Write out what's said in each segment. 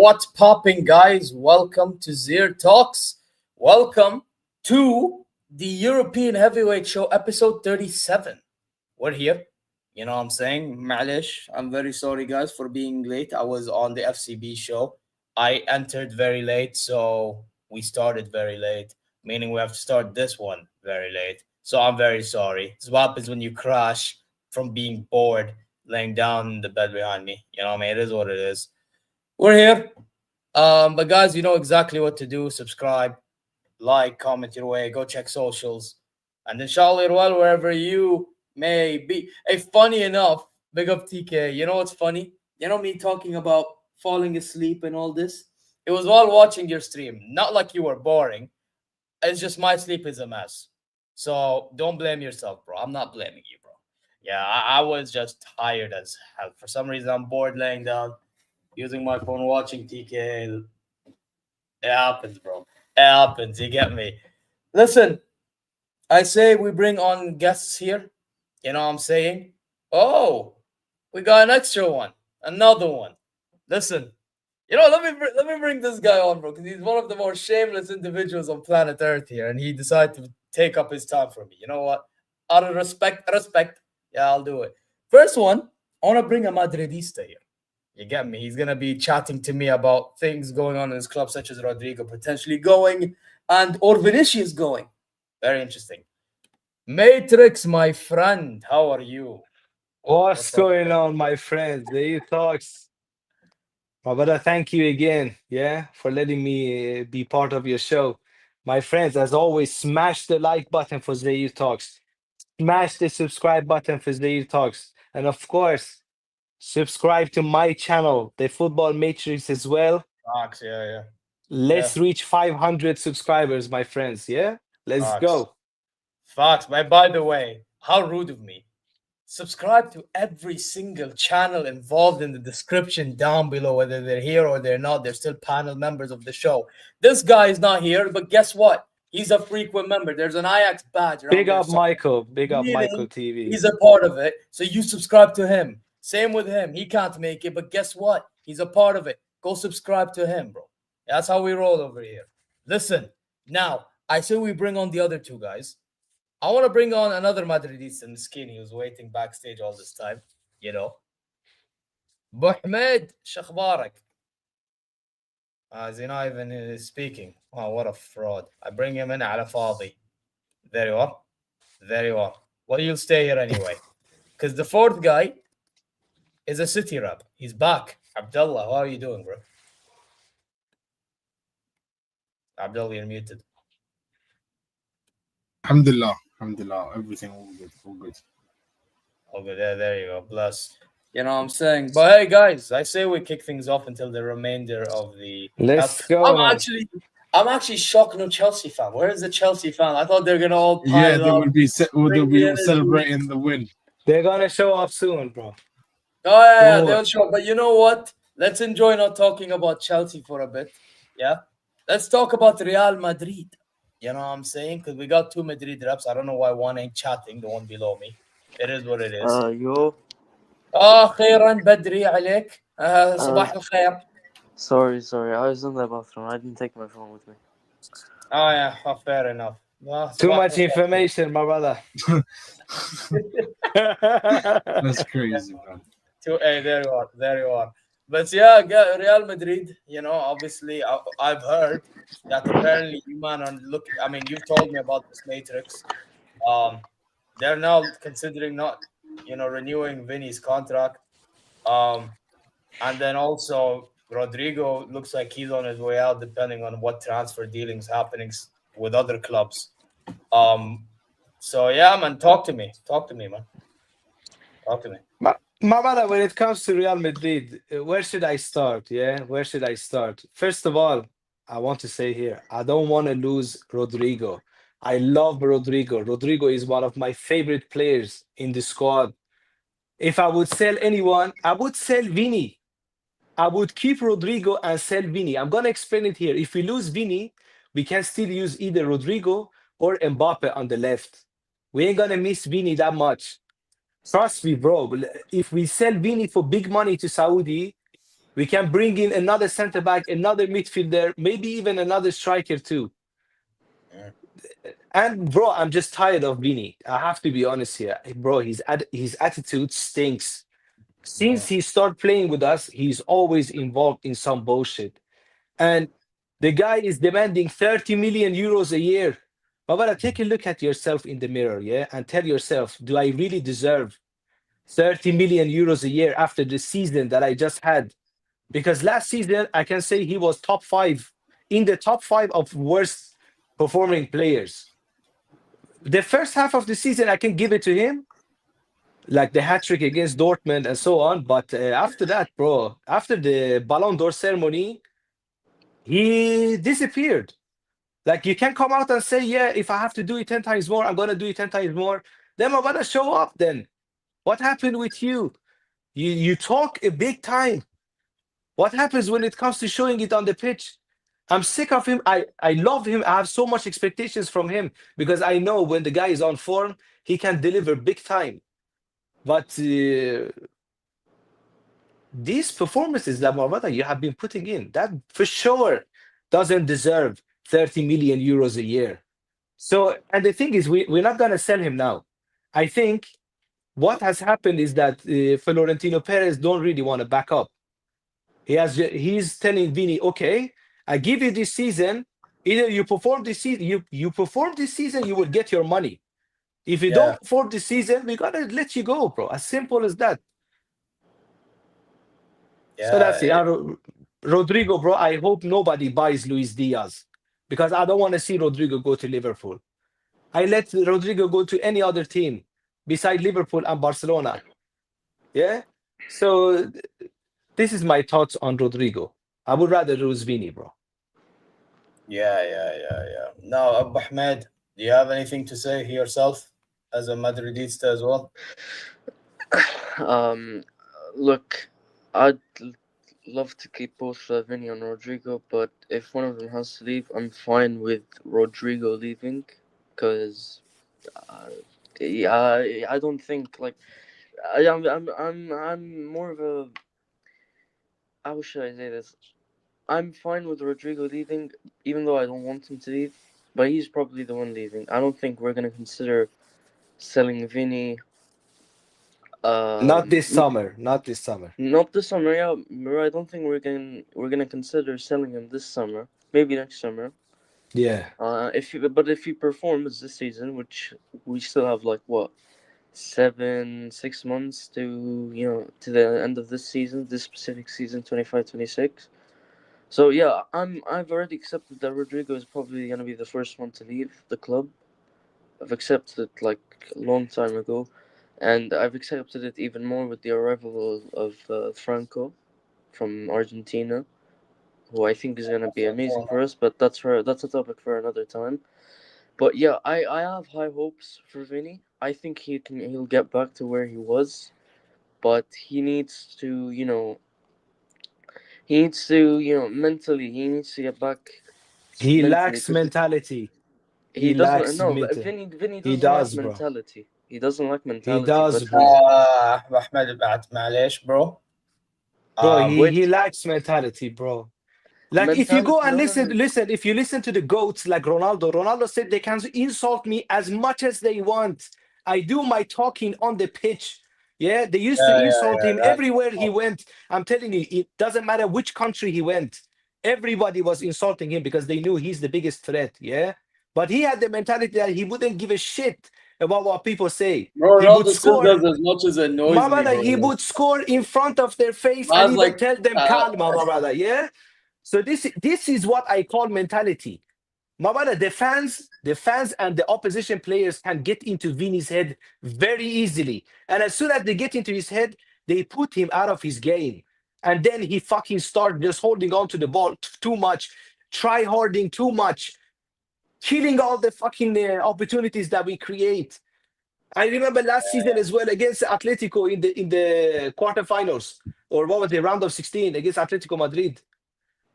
What's popping, guys? Welcome to ZeerTalks. Welcome to the European Heavyweight Show, episode 37. We're here. You know what I'm saying? Malish. I'm very sorry, guys, for being late. I was on the FCB show. I entered very late, so we started very late, meaning we have to start this one very late. So I'm very sorry. This is what happens when you crash from being bored, laying down in the bed behind me. You know what I mean? It is what it is. We're here. But guys, you know exactly what to do. Subscribe, like, comment your way, go check socials. And inshallah, well, wherever you may be. Hey, funny enough, big up TK. You know what's funny? You know me talking about falling asleep and all this? It was while watching your stream. Not like you were boring. It's just my sleep is a mess. So don't blame yourself, bro. I'm not blaming you, bro. Yeah, I was just tired as hell. For some reason, I'm bored laying down, using my phone, watching TK. It happens, bro. It happens. You get me? Listen, I say we bring on guests here. You know what I'm saying? Oh, we got an extra one. Another one. Listen, you know, let me bring this guy on, bro, because he's one of the more shameless individuals on planet Earth here, and he decided to take up his time for me. You know what? Out of respect, yeah, I'll do it. First one, I want to bring a Madridista here. You get me? He's going to be chatting to me about things going on in his club, such as Rodrigo potentially going or Vinicius going. Very interesting. Matrix, my friend, how are you? What's going on, my friends? ZeerTalks. My brother, thank you again, for letting me be part of your show. My friends, as always, smash the like button for ZeerTalks. Smash the subscribe button for ZeerTalks. And of course, subscribe to my channel, the Football Matrix, as well. Fox, yeah. Let's reach 500 subscribers, my friends. Yeah, let's go. Fox, by the way, how rude of me. Subscribe to every single channel involved in the description down below, whether they're here or they're not. They're still panel members of the show. This guy is not here, but guess what? He's a frequent member. There's an Ajax badge. Big up Michael. Big up Michael TV. He's a part of it. So you subscribe to him. Same with him. He can't make it, but guess what? He's a part of it. Go subscribe to him, bro. That's how we roll over here. Listen, now, I say we bring on the other two guys. I want to bring on another Madridista, Miskini, who's waiting backstage all this time, you know. Buhmed, shakhbarak. Is he not even speaking? Oh, what a fraud. I bring him in على فاضي. There you are. There you are. Well, you'll stay here anyway. Because the fourth guy is a city rep. He's back. Abdullah, how are you doing, bro? Abdullah, you're muted. Alhamdulillah, everything all good. Okay, there you go. Bless. You know what I'm saying? But hey, guys, I say we kick things off until the remainder of the. Let's go, man. I'm actually shocked. No Chelsea fan. Where is the Chelsea fan? I thought they're gonna all pile Yeah, up. they will be celebrating the win. They're gonna show up soon, bro. Oh yeah, they'll show. But you know what? Let's enjoy not talking about Chelsea for a bit. Yeah, let's talk about Real Madrid. You know what I'm saying? Because we got two Madrid reps. I don't know why one ain't chatting. The one below me. It is what it is. Yo. خيرا بدري عليك. صباح الخير. Sorry. I was in the bathroom. I didn't take my phone with me. Oh yeah, fair enough. Too much information, my brother. That's crazy, man. There you are. But yeah, Real Madrid, you know, obviously I've heard that apparently you man are looking. I mean, you've told me about this matrix. They're now considering not, renewing Vinny's contract. And then also Rodrigo looks like he's on his way out, depending on what transfer dealings happening with other clubs. So yeah, man, talk to me, man. Talk to me. My brother, when it comes to Real Madrid, where should I start? Yeah, where should I start? First of all, I want to say here, I don't want to lose Rodrigo. I love Rodrigo. Rodrigo is one of my favorite players in the squad. If I would sell anyone, I would sell Vini. I would keep Rodrigo and sell Vini. I'm going to explain it here. If we lose Vini, we can still use either Rodrigo or Mbappe on the left. We ain't going to miss Vini that much. Trust me, bro. If we sell Vini for big money to Saudi, we can bring in another center back, another midfielder, maybe even another striker too. Yeah. And bro, I'm just tired of Vini. I have to be honest here, bro. His attitude stinks. Since he started playing with us, he's always involved in some bullshit. And the guy is demanding 30 million euros a year. But take a look at yourself in the mirror, yeah, and tell yourself, do I really deserve 30 million euros a year after the season that I just had? Because last season, I can say he was in the top five of worst performing players. The first half of the season, I can give it to him, like the hat-trick against Dortmund and so on. But after that, bro, after the Ballon d'Or ceremony, he disappeared. Like, you can come out and say, yeah, if I have to do it 10 times more, I'm going to do it 10 times more. Then I'm going to show up then. What happened with you? You talk a big time. What happens when it comes to showing it on the pitch? I'm sick of him. I love him. I have so much expectations from him because I know when the guy is on form, he can deliver big time. But these performances that Marvada you have been putting in, that for sure doesn't deserve 30 million euros a year. So, and the thing is, we're not going to sell him now. I think what has happened is that Florentino Perez don't really want to back up. He's telling Vini, okay, I give you this season. Either you perform this season, you perform this season, you will get your money. If you don't perform this season, we gotta let you go, bro. As simple as that. Yeah. So that's it. Rodrigo, bro, I hope nobody buys Luis Díaz because I don't want to see Rodrigo go to Liverpool. I let Rodrigo go to any other team beside Liverpool and Barcelona. Yeah? So this is my thoughts on Rodrigo. I would rather lose Vini, bro. Yeah. Now, Abu Ahmed, do you have anything to say yourself as a Madridista as well? Look, I'd love to keep both Vinny and Rodrigo, but if one of them has to leave, I'm fine with Rodrigo leaving, because I don't think like I'm more of a, how should I say this? I'm fine with Rodrigo leaving, even though I don't want him to leave, but he's probably the one leaving. I don't think we're gonna consider selling Vinny. Not this summer. Not this summer. Not this summer. Yeah, I don't think we're gonna consider selling him this summer. Maybe next summer. Yeah. If he performs this season, which we still have like what 6 months to the end of this season, this specific season 25-26. So yeah, I've already accepted that Rodrigo is probably gonna be the first one to leave the club. I've accepted it like a long time ago, and I've accepted it even more with the arrival of Franco from Argentina, who I think is gonna be amazing for us. But that's a topic for another time. But yeah, I have high hopes for Vinny. I think he'll get back to where he was, but he needs to mentally he needs to get back He mentally lacks 'cause mentality. he lacks doesn't no but mental. Vinny He doesn't lack does, bro. mentality. He doesn't lack He mentality, does, but bro. Ahmed بعد معليش bro. Bro, he wait, lacks mentality, bro. Like if you mentality. go and No, listen, if you listen to the GOATs like Ronaldo said they can insult me as much as they want. I do my talking on the pitch. Yeah, they used to insult him everywhere he went. I'm telling you, it doesn't matter which country he went. Everybody was insulting him because they knew he's the biggest threat. Yeah, but he had the mentality that he wouldn't give a shit about what people say. Bro, He would Ronaldo still score. does as much as it annoys My me, brother, bro. he would score in front of their face and Man's even like, tell them calm, my brother. Yeah. So this is what I call mentality. My brother, the fans and the opposition players can get into Vini's head very easily. And as soon as they get into his head, they put him out of his game. And then he fucking start just holding on to the ball too much, try harding too much, killing all the fucking opportunities that we create. I remember last season as well against Atletico in the quarterfinals, or what was the round of 16 against Atletico Madrid.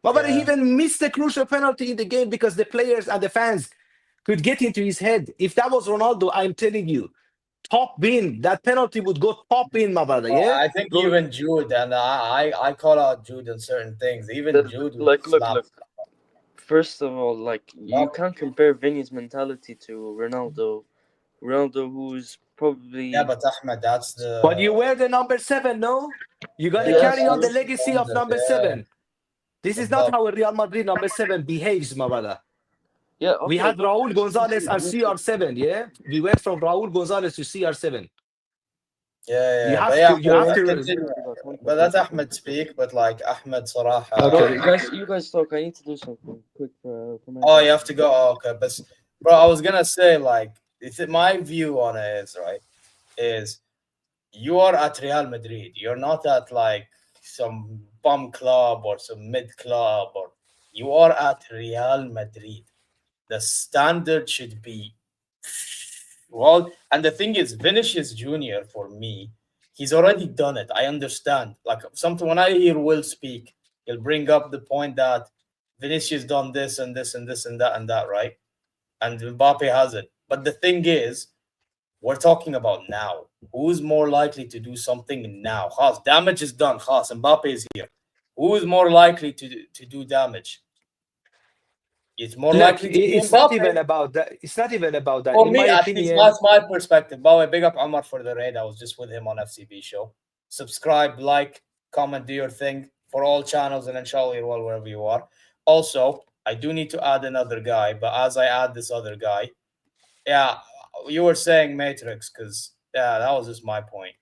But he even missed the crucial penalty in the game because the players and the fans could get into his head. If that was Ronaldo, I'm telling you, top bin, that penalty would go top in, my brother. Yeah, I think even Jude, and I call out Jude on certain things. Even Jude would look. slap. First of all, like you can't compare Vinny's mentality to Ronaldo. Ronaldo, who's probably but Ahmed, that's the. But you wear the number 7, no? You got to carry on the legacy of number 7. This is not how a Real Madrid number 7 behaves, my brother. Yeah, okay, we had Raúl González and CR7, yeah? We went from Raúl González to CR7. You have to. But let Ahmed speak. But like Ahmed Salah. Okay, you guys talk. I need to do something quick for my. Oh, you have to go. Oh, okay, but bro, I was gonna say like, my view on it is you are at Real Madrid. You're not at like some bum club or some mid club, or you are at Real Madrid. The standard should be well, and the thing is, Vinicius Junior for me, he's already done it. I understand. Like something when I hear Will speak, he'll bring up the point that Vinicius done this and this and this and that, right? And Mbappe hasn't. But the thing is, we're talking about now. Who's more likely to do something now? Khas, damage is done. Khas, Mbappe is here. Who is more likely to do damage? It's more likely to be it's Mbappe. not even about that. It's not even about that. For in me, my at opinion, least that's my perspective. By the way, big up Omar for the raid. I was just with him on FCB show. Subscribe, like, comment, do your thing for all channels, and inshallah you're well wherever you are. Also, I do need to add another guy, but as I add this other guy, you were saying Matrix, because that was just my point.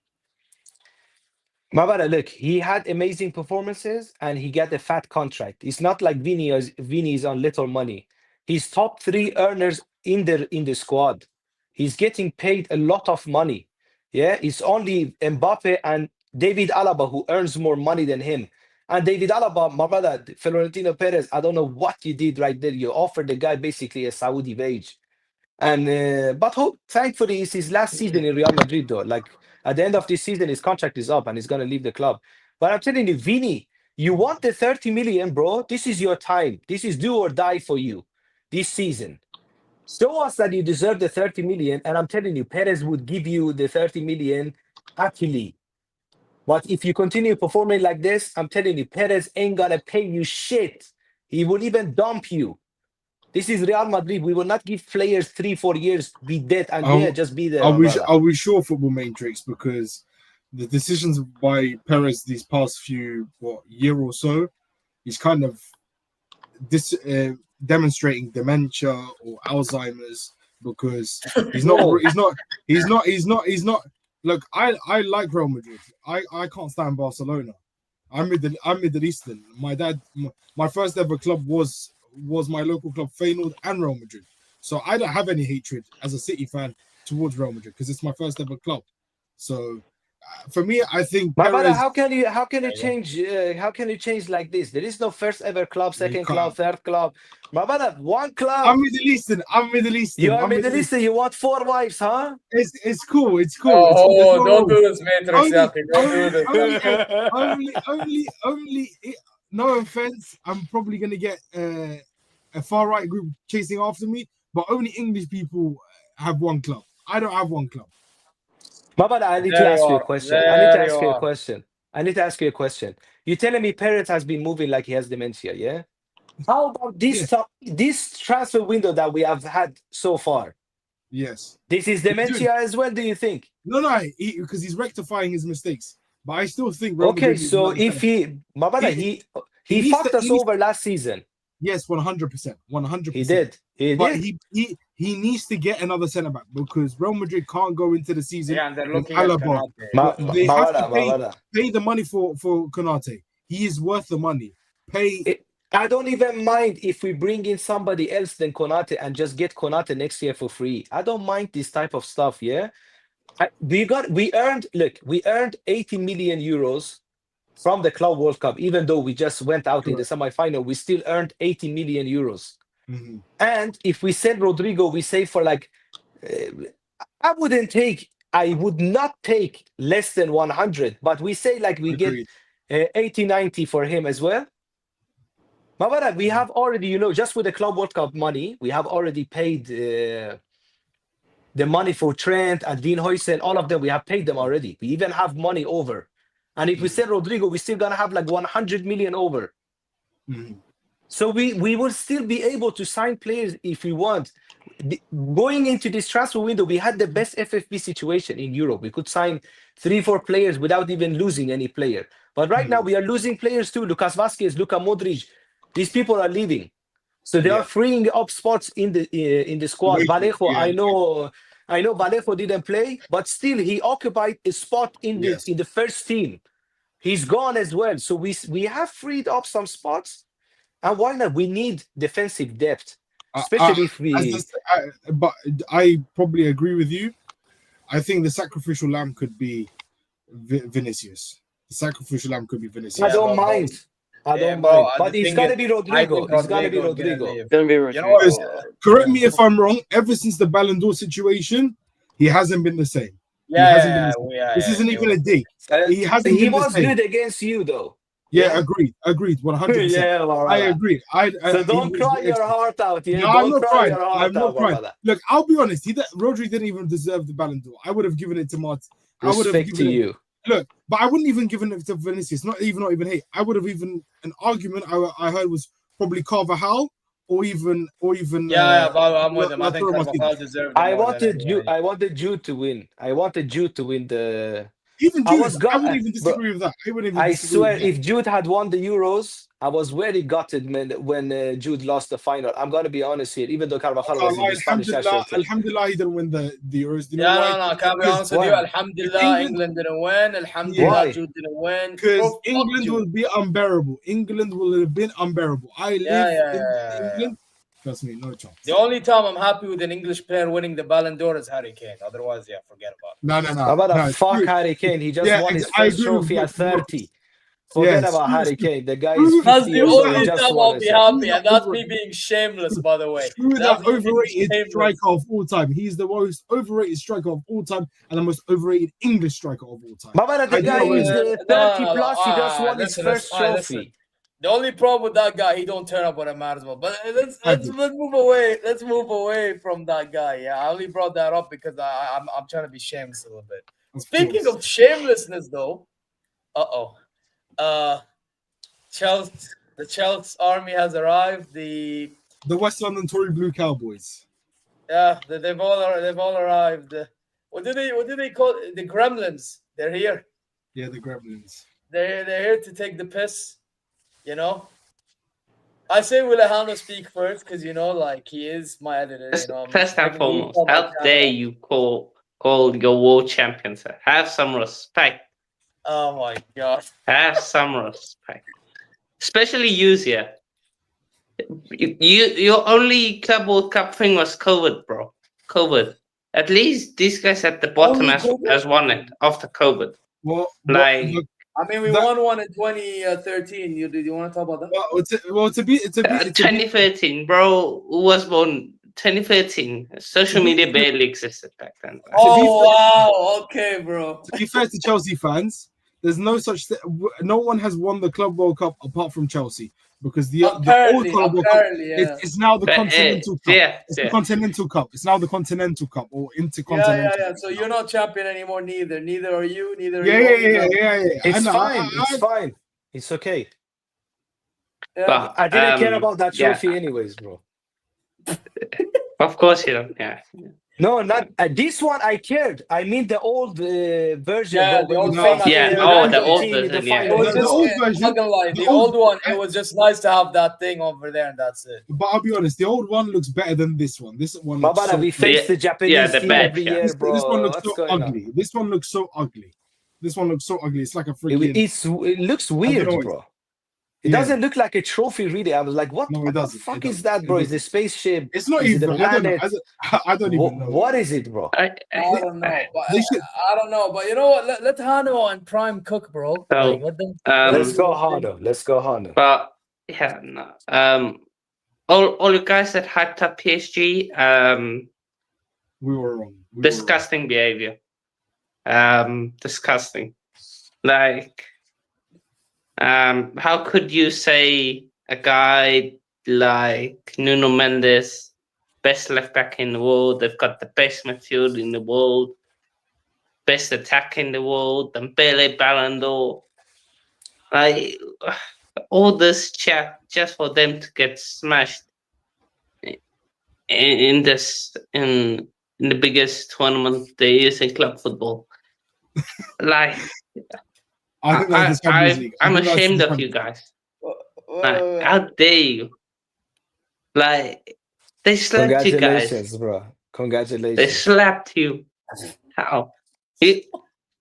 My brother, look, he had amazing performances and he got a fat contract. It's not like Vini is on little money. He's top 3 earners in the squad. He's getting paid a lot of money. Yeah, it's only Mbappe and David Alaba who earns more money than him. And David Alaba, my brother, Florentino Perez, I don't know what you did right there. You offered the guy basically a Saudi wage. And but thankfully it's his last season in Real Madrid though. Like at the end of this season, his contract is up and he's gonna leave the club. But I'm telling you, Vini, you want the 30 million, bro. This is your time. This is do or die for you this season. Show us that you deserve the 30 million, and I'm telling you, Perez would give you the 30 million happily. But if you continue performing like this, I'm telling you, Perez ain't gonna pay you shit. He will even dump you. This is Real Madrid. We will not give players 3-4 years be dead and just be there. Are we sure, Football Matrix? Because the decisions by Perez these past few year or so, he's kind of demonstrating dementia or Alzheimer's because he's not. Look, I like Real Madrid. I can't stand Barcelona. I'm Middle Eastern. My first ever club was my local club Feyenoord and Real Madrid. So I don't have any hatred as a City fan towards Real Madrid because it's my first ever club. So for me, I think Perez, how can you change like this? There is no first ever club, second club, third club. My brother, one club. I'm Middle Eastern. You are Middle Eastern. You want 4 wives, huh? It's cool. Oh, don't do this, Matrix. Only. No offense, I'm probably gonna get a far right group chasing after me, but only English people have one club. I don't have one club. But I need to ask you a question. I need to ask you a question. You're telling me Perez has been moving like he has dementia, yeah? How about this transfer window that we have had so far? Yes. This is dementia as well, do you think? No, because he's rectifying his mistakes. But I still think... Okay, so if he fucked us over last season. Yes, 100%. 100%. He did. But he needs to get another centre back because Real Madrid can't go into the season. Yeah, and they're looking at Konate. They have to pay the money for Konate. He is worth the money. I don't even mind if we bring in somebody else than Konate and just get Konate next year for free. I don't mind this type of stuff. Yeah, we earned 80 million euros from the Club World Cup. Even though we just went out in the semi-final, we still earned 80 million euros. Mm-hmm. And if we send Rodrigo, we say for like, I would not take less than 100, but we say like we get 80, 90 for him as well. But we have already, just with the Club World Cup money, we have already paid the money for Trent and Dean Huijsen, all of them, we have paid them already. We even have money over. And if we sell Rodrigo, we're still going to have like 100 million over. Mm-hmm. So we will still be able to sign players if we want. Going into this transfer window, we had the best FFP situation in Europe. We could sign 3-4 players without even losing any player. But right now we are losing players too. Lucas Vazquez, Luka Modric. These people are leaving. So they are freeing up spots in the squad. Vallejo, I know Vallejo didn't play, but still he occupied a spot in the first team. He's gone as well. So we have freed up some spots. And why not? We need defensive depth, especially if we. But I probably agree with you. I think the sacrificial lamb could be Vinicius. The sacrificial lamb could be Vinicius. I don't mind. But it's gonna be Rodrigo. It's gonna be Rodrigo. Correct me if I'm wrong. Ever since the Ballon d'Or situation, he hasn't been the same. This isn't even a dig. He hasn't. He was good against you, though. Yeah, agreed, 100%. Yeah, I agree. So don't cry your heart out. Yeah, no, I'm not crying. I'm not crying. Look, I'll be honest. Rodri didn't even deserve the Ballon d'Or. I would have given it to Martin. Respect to you. Look, but I wouldn't even given it to Vinicius. Not even hate. I would have even an argument. I heard was probably Carvajal or even. But I'm with him. I think Carvajal deserved it. I wanted Jude to win. I wanted Jude to win the. Even Jude, I wouldn't even disagree with that. I swear, if Jude had won the Euros, I was very gutted when Jude lost the final. I'm going to be honest here, even though Carvajal was in the Spanish national team. Alhamdulillah, he didn't win the Euros. No, can't be honest with you. Alhamdulillah, England didn't win. Alhamdulillah, Jude didn't win. Because England will be unbearable. England will have been unbearable. I live in England. Trust me, no chance. The only time I'm happy with an English player winning the Ballon d'Or is Harry Kane. Otherwise, forget about it. No. Fuck Harry Kane. He just won his first trophy at 30. Forget about Harry Kane. The guy is 50 That's the years old. only time I'll be happy, and that's me being shameless, by the way. That overrated striker of all time. He's the most overrated striker of all time and the most overrated English striker of all time. But the guy is 30 plus. He just won his first trophy. The only problem with that guy, he don't turn up when it matters. But let's move away. Let's move away from that guy. Yeah, I only brought that up because I'm trying to be shameless a little bit. Speaking of shamelessness, though, the Chelsea army has arrived. The West London Tory Blue Cowboys. Yeah, they've all arrived. What do they call it? The Gremlins? They're here. Yeah, the Gremlins. They're here to take the piss, you know. I say will Alejandro speak first because like he is my editor. I'm First and expecting him to foremost, come on how dare camera. you call your world champions? Have some respect. Oh my god. Have some respect. Especially you, yeah. Your only Club World Cup thing was COVID, bro. COVID. At least these guys at the bottom Only has COVID? won it after COVID. Well, Like look, I mean, we That- won one in 2013. Do you want to talk about that? to be 2013, bro, who was born 2013. Social media barely existed back then. Oh wow. Okay, bro. to be fair to Chelsea fans, there's no such thing. No one has won the Club World Cup apart from Chelsea because the old Apparently, Club World Cup yeah. it's now the But, Continental Cup. yeah, It's yeah. the Continental Cup. It's now the Continental Cup or Yeah. Intercontinental. So you're not champion anymore, neither. Neither are you. Neither are Yeah, you. yeah. It's I know, fine. It's fine. It's okay. Yeah. But, I didn't care about that yeah. trophy anyways, bro. Of course you don't. Yeah. No, not this one. I cared. I mean the old version. Yeah, bro, the when old you format. faced, Yeah, the old team in the version, yeah. It final. was The just old I'm version- not gonna lie. the The old- old one, it was just nice to have that thing over there, and that's it. But I'll be honest, the old one looks better than this one. This one looks Babara, so, we face Yeah, the Japanese yeah, the team badge, every yeah. year, this bro. one looks What's so going on? ugly. This one looks so ugly. This one looks so ugly. It's like a freaking. It looks know weird, what- bro. It Yeah. doesn't look like a trophy, really. I was like, what, No, it what the doesn't. fuck It is doesn't. that, It bro? Is doesn't. it a spaceship? It's not Is even. it a I don't know. planet? I don't even know. What is it, bro? I don't know, but They should- I don't know. But you know what? Let Hano and Prime cook, bro. So, Like, let them. Let's Um, go, Hano. Let's go, Hano. but yeah, no. All you guys that hyped up PSG, We were wrong. disgusting behavior. Disgusting. Like, how could you say a guy like Nuno Mendes, best left back in the world, they've got the best midfield in the world, best attack in the world, and Dembele, Ballon d'Or, like all this chat just for them to get smashed in the biggest tournament there is in club football. Like, I think that's the Champions League. I'm think that's ashamed the of you Champions guys. Like, how dare you? Like, they slapped you guys. Congratulations, bro. They Congratulations. slapped you. How?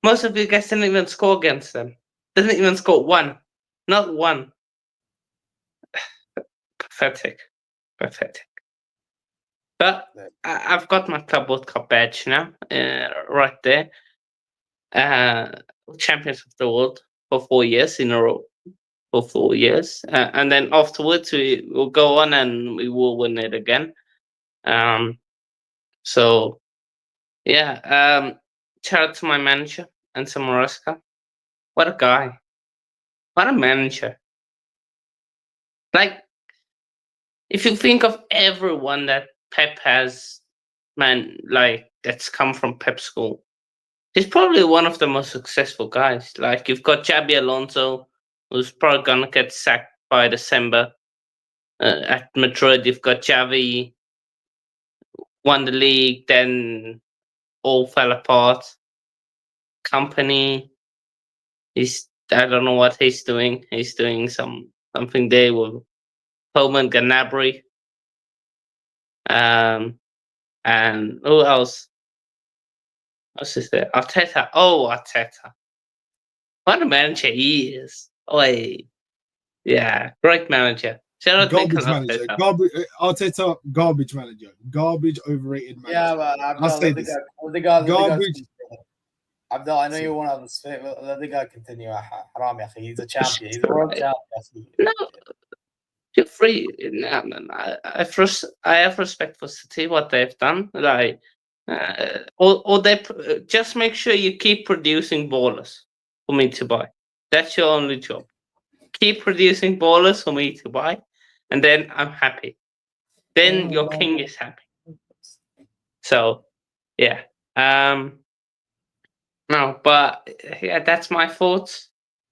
Most of you guys didn't even score against them. Didn't even score one. Not one. Pathetic. Pathetic. But I've got my Club World Cup badge now, right there. Champions of the world for 4 years in a row. For 4 years. And then afterwards, we will go on and we will win it again. So, yeah. Shout out to my manager, Enzo Maresca. What a guy. What a manager. Like, if you think of everyone that Pep has, man, like, that's come from Pep school, he's probably one of the most successful guys. Like, you've got Xabi Alonso, who's probably going to get sacked by December. At Madrid, you've got Xavi, won the league, then all fell apart. Company, I don't know what he's doing. He's doing something there with Coleman Gnabry. And who else? What's is there? Arteta. Oh, Arteta. What a manager he is. Oh, yeah, great manager. Shout out Garbage Mikel manager. Arteta. Arteta, garbage manager. Garbage, overrated manager. Yeah, but I'll say this. garbage. Abdul, I know you want to have a spit. Let the guy continue. Haram, ya akhi. He's a champion. He's a world champion. No, you're free. No. I have respect for City, what they've done. Like, or they just make sure you keep producing ballers for me to buy. That's your only job. Keep producing ballers for me to buy, and then I'm happy. Then your king is happy. So, yeah. No, but yeah, that's my thoughts.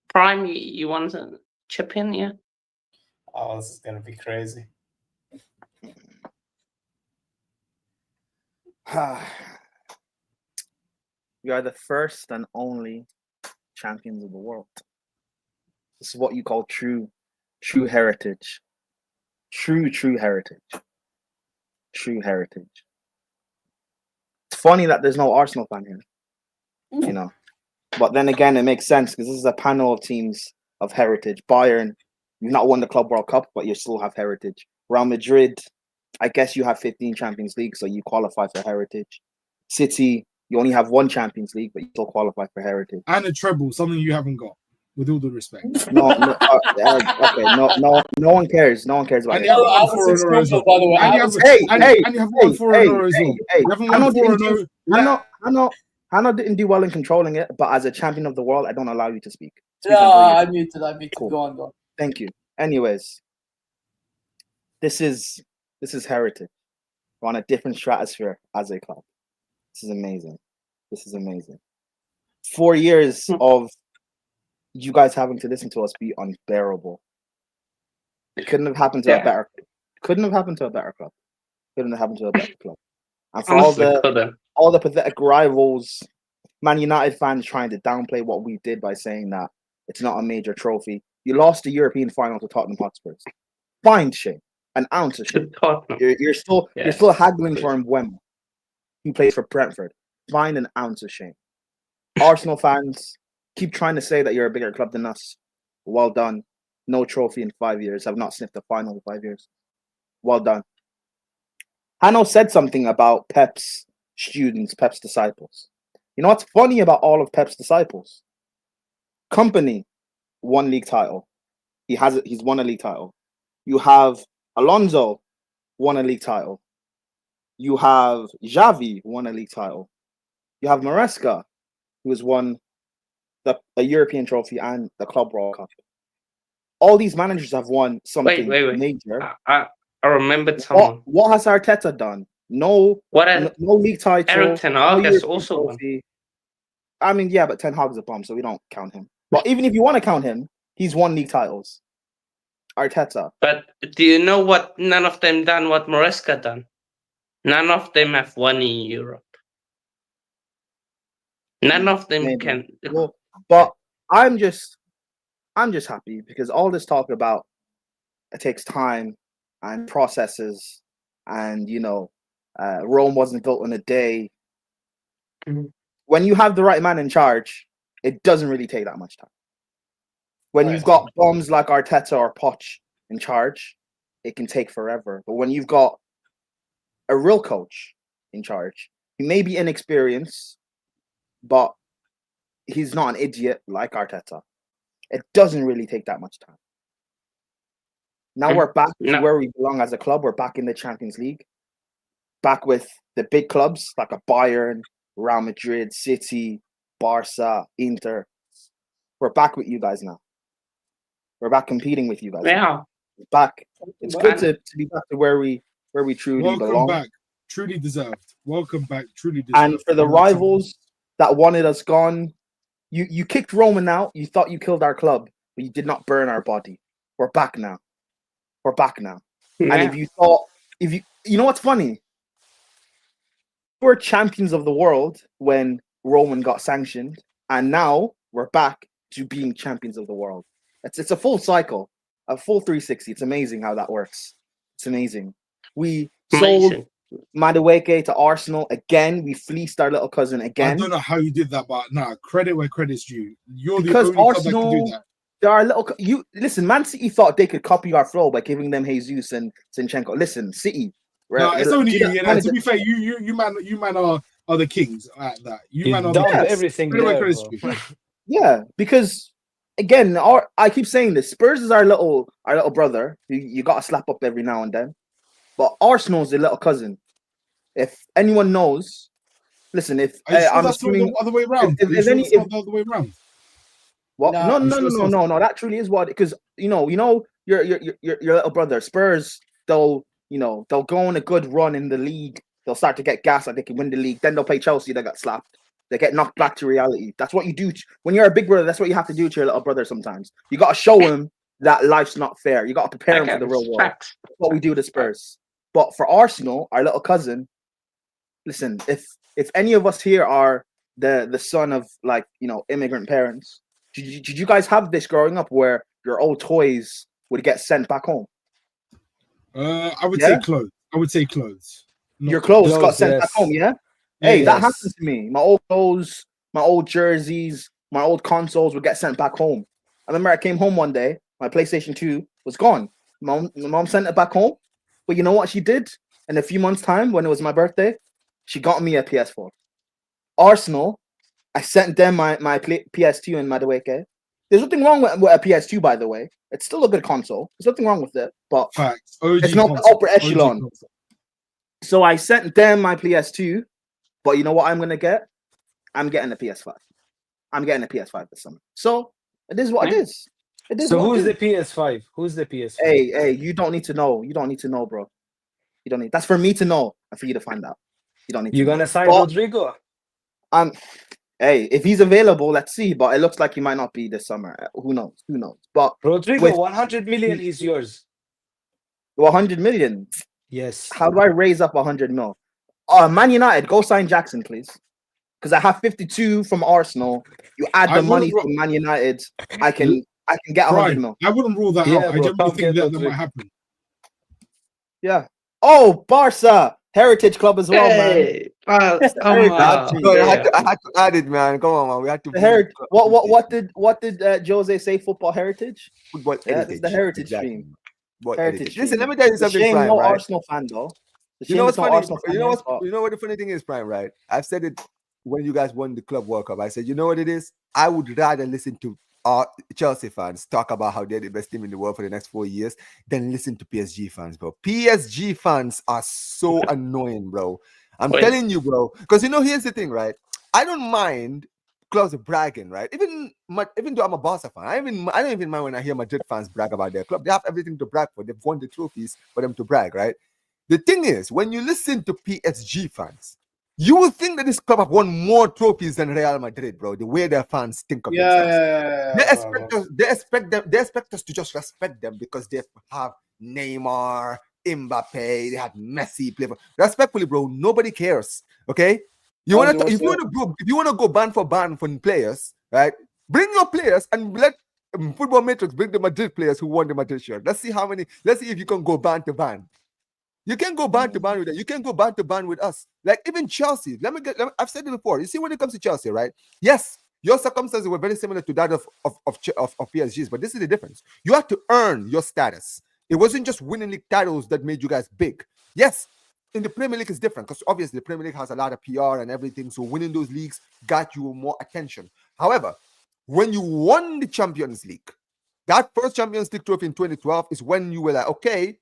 Prime, you want to chip in? Yeah. Oh, this is gonna be crazy. You are the first and only champions of the world. This is what you call true heritage. True heritage. True heritage. It's funny that there's no Arsenal fan here, you know. But then again, it makes sense because this is a panel of teams of heritage. Bayern, you've not won the Club World Cup, but you still have heritage. Real Madrid, I guess you have 15 Champions League, so you qualify for heritage. City, you only have 1 Champions League, but you still qualify for heritage. And a treble, something you haven't got. With all due respect. No, one cares. No one cares about And it. you have won 4-0 as well. By the way, And you have won 4-0 as well. You haven't won 4-0. Hano didn't do well in controlling it, but as a champion of the world, I don't allow you to speak. I muted. Cool. Go on. Thank you. Anyways, this is heritage. We're on a different stratosphere as a club. This is amazing. 4 years of you guys having to listen to us be unbearable. It couldn't have happened to a better. Couldn't have happened to a better club. Couldn't have happened to a better club. And for all the pathetic rivals, Man United fans trying to downplay what we did by saying that it's not a major trophy. You lost the European final to Tottenham Hotspurs. Find shame, an ounce of shame. You're still haggling for Mbeumo. He plays for Brentford. Find an ounce of shame. Arsenal fans, keep trying to say that you're a bigger club than us. Well done. No trophy in 5 years. Have not sniffed a final in 5 years. Well done. Hano said something about Pep's students, Pep's disciples. You know what's funny about all of Pep's disciples? Company, 1 league title. He's won a league title. You have Alonso, won a league title. You have Xavi, won a league title. You have Maresca, who has won a European trophy and the Club World Cup. All these managers have won something major. I remembered someone. What has Arteta done? No league title. Eric Ten Hag has also won. I mean, yeah, but Ten Hag's a bum, so we don't count him. But even if you want to count him, he's won league titles. Arteta. But do you know what? None of them done what Maresca done. None of them have won in Europe. None of them can. Well, but I'm just happy because all this talk about it takes time and processes, and Rome wasn't built in a day. Mm-hmm. When you have the right man in charge, it doesn't really take that much time. When you've got bums like Arteta or Poch in charge, it can take forever. But when you've got a real coach in charge, he may be inexperienced, but he's not an idiot like Arteta. It doesn't really take that much time. Now we're back to where we belong as a club. We're back in the Champions League. Back with the big clubs like a Bayern, Real Madrid, City, Barca, Inter. We're back with you guys now. We're back competing with you guys. Yeah. We're back. It's good to be back to where we truly belong. Welcome back. Truly deserved. Welcome back. Truly deserved. And for the rivals that wanted us gone, you kicked Roman out. You thought you killed our club, but you did not burn our body. We're back now. Yeah. And if you know what's funny? We're champions of the world when Roman got sanctioned, and now we're back to being champions of the world. It's a full cycle, a full 360. It's amazing how that works. It's amazing. We sold Madueke to Arsenal again. We fleeced our little cousin again. I don't know how you did that, but credit where credit's due. You're the only club that can do that. There are listen. Man City thought they could copy our flow by giving them Jesus and Zinchenko. Listen, City. No, it's only you. To be fair, you man are the kings at that. You man are the everything. Yeah, because again, I keep saying this. Spurs is our little brother. You got to slap up every now and then. But Arsenal's the little cousin. If anyone knows, listen. If I'm assuming the other way around. If not the other way around. What? No. That truly is what, because your little brother Spurs. They'll go on a good run in the league. They'll start to get gas like they can win the league. Then they'll play Chelsea. They got slapped. They get knocked back to reality. That's what you do when you're a big brother. That's what you have to do to your little brother. Sometimes you got to show him that life's not fair. You got to prepare him for the real world. That's what we do to Spurs. But for Arsenal, our little cousin, listen. If any of us here are the son of immigrant parents, Did you guys have this growing up where your old toys would get sent back home? I would say clothes. I would say clothes. Your clothes got Clothes, sent back yes. home, yeah? Hey, that Yes. happens to me. My old clothes, my old jerseys, my old consoles would get sent back home. I remember I came home one day, my PlayStation 2 was gone. My mom sent it back home. But you know what she did? In a few months' time, when it was my birthday, she got me a PS4. Arsenal, I sent them my PS2 in Madueke. There's nothing wrong with a PS2, by the way. It's still a good console. There's nothing wrong with it. But Facts. OG it's not console. upper echelon. console. So I sent them my PS2, but you know what I'm gonna get? I'm getting a PS5. I'm getting a PS5 this summer. So it is what it is. It is So what who's it the is. PS5? Who's the PS5? Hey, you don't need to know. You don't need to know, bro. You don't need. That's for me to know and for you to find out. You don't need. You to gonna know. sign But Rodrigo? hey, if he's available, let's see. But it looks like he might not be this summer. Who knows? Who knows? But Rodrigo, with 100 million is yours. 100 million, Yes. how do I raise up 100 mil? Man United, go sign Jackson, please. Because I have 52 from Arsenal. You add I the money wouldn't from Man United, I can get 100 mil. I wouldn't rule that Yeah, out. I bro, generally come think get that Rodrigo. might happen. Yeah. Oh, Barca Heritage Club as well, man. Hey, well, Heritage Omar, team. No, I yeah. had to add it, man. Come on, man. We had to The bring heritage. the What did Jose say? Football heritage. football Yeah, heritage. that's the heritage Exactly. stream. Football Heritage Listen, stream. let me tell you It's a something, shame Prime, no right? Arsenal fan though. It's a You know shame what's there's no funny? Arsenal fan here, but You know what the funny thing is, Prime, right? I've said it when you guys won the Club World Cup. I said, you know what it is? I would rather listen to Chelsea fans talk about how they're the best team in the world for the next 4 years than listen to PSG fans, bro. PSG fans are so annoying, bro. I'm Wait. telling you, bro. Because you know, here's the thing, right? I don't mind clubs bragging, right? Even though I'm a Barca fan, I don't even mind when I hear Madrid fans brag about their club. They have everything to brag for. They've won the trophies for them to brag, right? The thing is, when you listen to PSG fans, you will think that this club have won more trophies than Real Madrid, bro. The way their fans think of themselves. They expect us to just respect them because they have Neymar, Mbappe, they had Messi play for. Respectfully, bro, nobody cares. Okay? If you want to go band for players, right? Bring your players and let Football Matrix bring the Madrid players who won the Madrid shirt. Let's see if you can go band to band. You can go band to band with them. You can go band to band with us. Like even Chelsea. I've said it before. You see, when it comes to Chelsea, right? Yes, your circumstances were very similar to that of PSG's, but this is the difference. You have to earn your status. It wasn't just winning league titles that made you guys big. Yes, in the Premier League is different because obviously the Premier League has a lot of PR and everything. So winning those leagues got you more attention. However, when you won the Champions League, that first Champions League trophy in 2012 is when you were like, okay,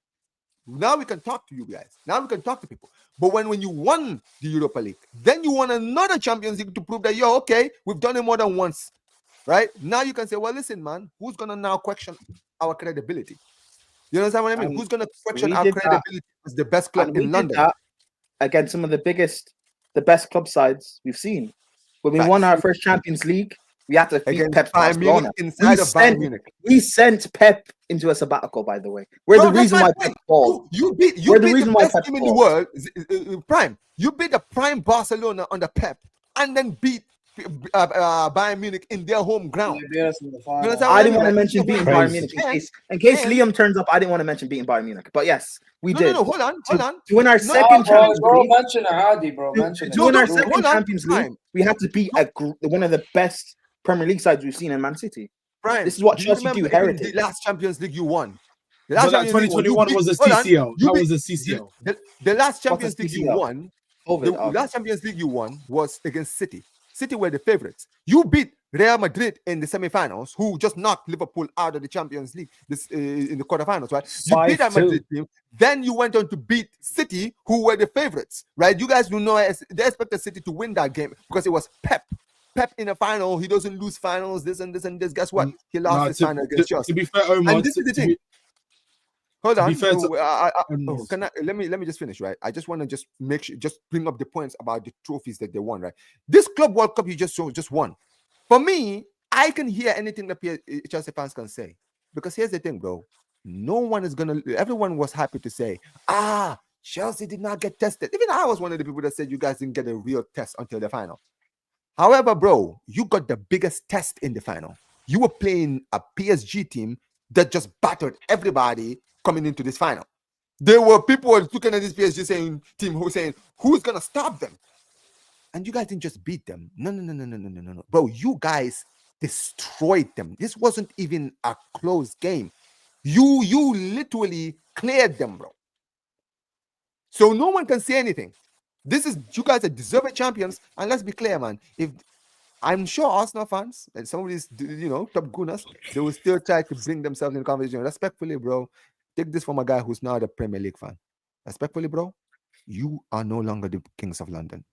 now we can talk to you guys. Now we can talk to people. But when you won the Europa League, then you won another Champions League to prove that, yo, okay, we've done it more than once, right? Now you can say, well, listen, man, who's going to now question our credibility? You understand what I mean? Who's going to question our credibility as the best club in London? Did that against some of the best club sides we've seen. When we won our first Champions League, we had to beat Pep Barcelona. Inside of Bayern Munich. We sent Pep into a sabbatical, by the way. We're the reason why Pep called. You beat the best team in the world, Prime. You beat the Prime Barcelona under Pep and then beat Bayern Munich in their home ground. I didn't want to mention beating Bayern Munich in case Liam turns up. I didn't want to mention beating Bayern Munich, but yes, we did. No, hold on. To win our second Champions League, mention Hardy, bro. To win our second Champions League, we had to beat one of the best Premier League sides we've seen in Man City. Prime, this is what Chelsea do. Heritage. The last Champions League you won. The last 2021 was a CCL. That was a CCL. The last Champions League you won. The last Champions League you won was against City. City were the favorites. You beat Real Madrid in the semi-finals, who just knocked Liverpool out of the Champions League in the quarterfinals, right? You beat that Madrid team. Then you went on to beat City, who were the favorites, right? You guys know they expected City to win that game because it was Pep. Pep in a final, he doesn't lose finals, this and this and this. Guess what? He lost his final against Chelsea. To be fair, Omar, and this is the thing. Hold on. Let me just finish, right? I just want to just bring up the points about the trophies that they won, right? This Club World Cup you just won. For me, I can hear anything that Chelsea fans can say. Because here's the thing, bro. Everyone was happy to say, Chelsea did not get tested. Even I was one of the people that said you guys didn't get a real test until the final. However, bro, you got the biggest test in the final. You were playing a PSG team that just battered everybody coming into this final. There were people looking at this PSG team who were saying, who's going to stop them? And you guys didn't just beat them. No. Bro, you guys destroyed them. This wasn't even a close game. You literally cleared them, bro. So no one can say anything. You guys are deserving champions. And let's be clear, man. If I'm sure Arsenal fans and some of these, top gunners, they will still try to bring themselves in the conversation. Respectfully, bro, take this from a guy who's now the Premier League fan. Respectfully, bro, you are no longer the Kings of London.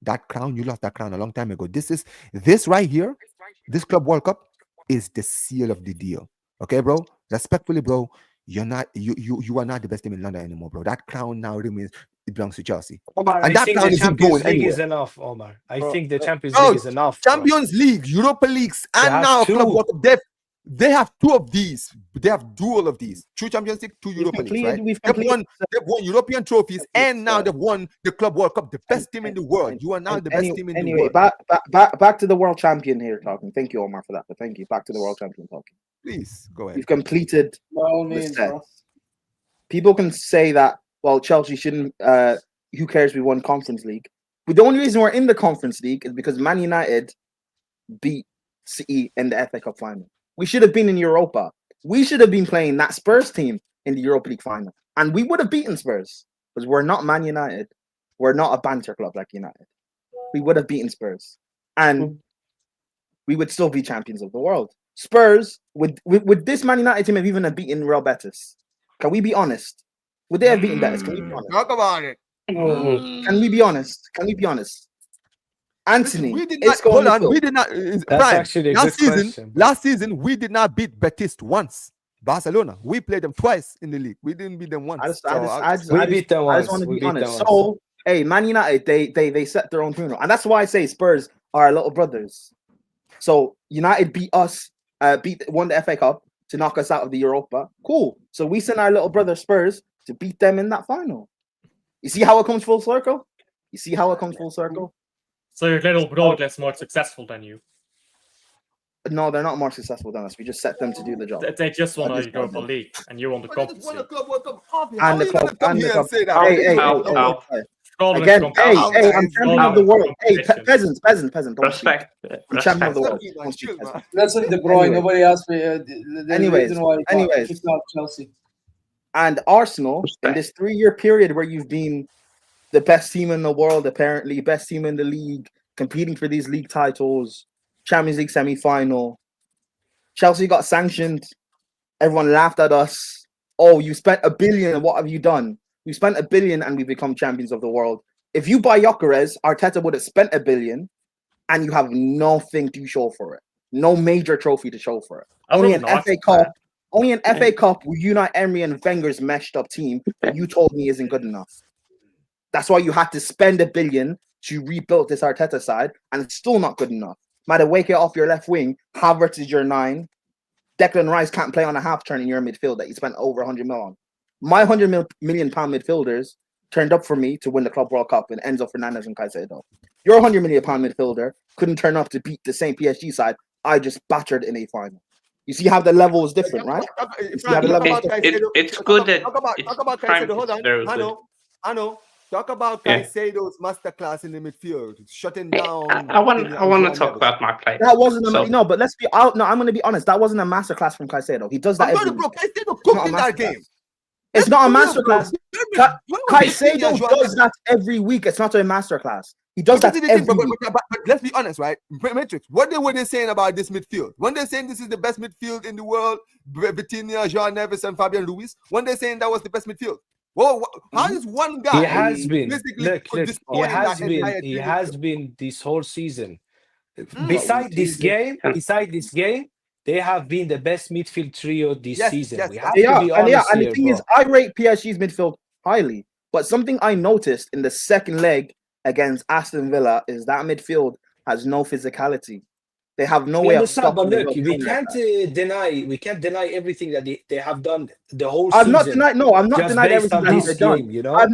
That crown, you lost that crown a long time ago. This right here, this Club World Cup is the seal of the deal. Okay, bro? Respectfully, bro, you are not the best team in London anymore, bro. That crown now it belongs to Chelsea. Omar, and I think the Champions League anywhere. is enough, Omar. I think the Champions League is enough. Champions League, Europa Leagues, and now Club World Cup. They have two of these. They have dual of these. 2 Champions League, 2 Europa Leagues, right? They've won European trophies, and now they've won the Club World Cup, the best team in the world. You are now the best team in the world. Back to the world champion here talking. Thank you, Omar, for that. But thank you. Back to the world champion talking. Please, go ahead. We've completed the steps. People can say that, well, Chelsea shouldn't, who cares, we won Conference League. But the only reason we're in the Conference League is because Man United beat City in the FA Cup final. We should have been in Europa. We should have been playing that Spurs team in the Europa League final. And we would have beaten Spurs because we're not Man United. We're not a banter club like United. We would have beaten Spurs. And we would still be champions of the world. Spurs, would this Man United team have even have beaten Real Betis? Can we be honest? Would they have beaten Betis? Can we be honest? Talk about it. Can we be honest? Anthony, we did not. Hold on, we did not. Last season, we did not beat Betis once. Barcelona, we played them twice in the league. We didn't beat them once. We beat them once. I just want to be honest. So, hey, Man United, they set their own funeral, and that's why I say Spurs are our little brothers. So United beat us, won the FA Cup to knock us out of the Europa. Cool. So we sent our little brother Spurs to beat them in that final. You see how it comes full circle? So your little brother is more successful than you? No, they're not more successful than us. We just set them to do the job. They just won the Europa League, and you won the Conference League. And the club. Again, hey, I'm champion of the world. Hey, peasants. Respect. I'm champion of the world. Listen, De Bruyne. Nobody asked me. Anyways. Chelsea. And Arsenal, in this 3-year period where you've been the best team in the world, apparently, best team in the league, competing for these league titles, Champions League semi-final. Chelsea got sanctioned. Everyone laughed at us. Oh, you spent $1 billion. What have you done? We spent $1 billion and we become champions of the world. If you buy Gyökeres, Arteta would have spent $1 billion and you have nothing to show for it. No major trophy to show for it. Only an FA Cup with Unai Emery and Wenger's meshed up team that you told me isn't good enough. That's why you had to spend $1 billion to rebuild this Arteta side, and it's still not good enough. Madawake off your left wing, Havertz is your 9. Declan Rice can't play on a half turn in your midfield that you spent over 100 million on. My £100 million midfielders turned up for me to win the Club World Cup, and Enzo Fernandez and Caicedo. Your £100 million midfielder couldn't turn up to beat the same PSG side I just battered in a final. You see how the level is different, right? It's good that talk about Caicedo. Hold on, I know. Talk about Caicedo's masterclass in the midfield, shutting down. I want to talk about my play. That wasn't but let's be out. No, I'm going to be honest. That wasn't a masterclass from Caicedo. He does that every week. Caicedo cooked in that game. It's not a masterclass. Caicedo does that every week. It's not a masterclass. He does that every week. But let's be honest, right? Matrix, what were they saying about this midfield? When they're saying this is the best midfield in the world, Vitinha, João Neves, and Fabian Ruiz, when they're saying that was the best midfield, well, how is one guy? He has been. Look, he has been this whole season. Besides this game, they have been the best midfield trio this season. We have to be honest and the thing is, I rate PSG's midfield highly, but something I noticed in the second leg against Aston Villa is that midfield has no physicality. They have no way of stopping. But look, we can't deny everything that they have done the whole season. I'm not denying everything that they've done. You know,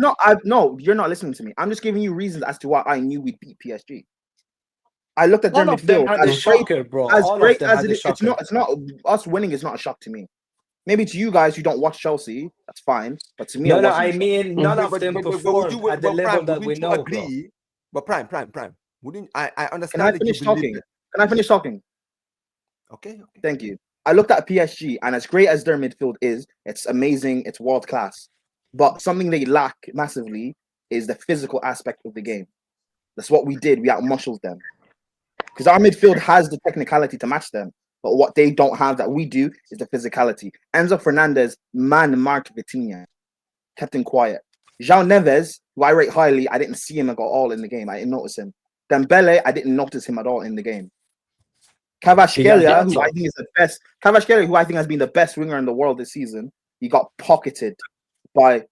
no, you're not listening to me. I'm just giving you reasons as to why I knew we'd beat PSG. I looked at their All of them midfield. had a shocker, bro. As All great of them as had it a is, shocker. it's not us winning is not a shock to me. Maybe to you guys who don't watch Chelsea, that's fine. But to me, No, it no, wasn't I a shock. mean none of But them would you, performed at the level Prime, that we wouldn't you know, bro. agree? But Prime. Wouldn't I Can understand I that you finish believe talking? that? Can I finish talking? Okay. Thank you. I looked at PSG, and as great as their midfield is, it's amazing, it's world class. But something they lack massively is the physical aspect of the game. That's what we did. We outmuscled them. Because our midfield has the technicality to match them. But what they don't have that we do is the physicality. Enzo Fernandez man-marked Vitinha. Kept him quiet. João Neves, who I rate highly, I didn't see him at all in the game. I didn't notice him. Dembele, I didn't notice him at all in the game. Kvaratskhelia, who I think is the best. Kvaratskhelia, who I think has been the best winger in the world this season, he got pocketed by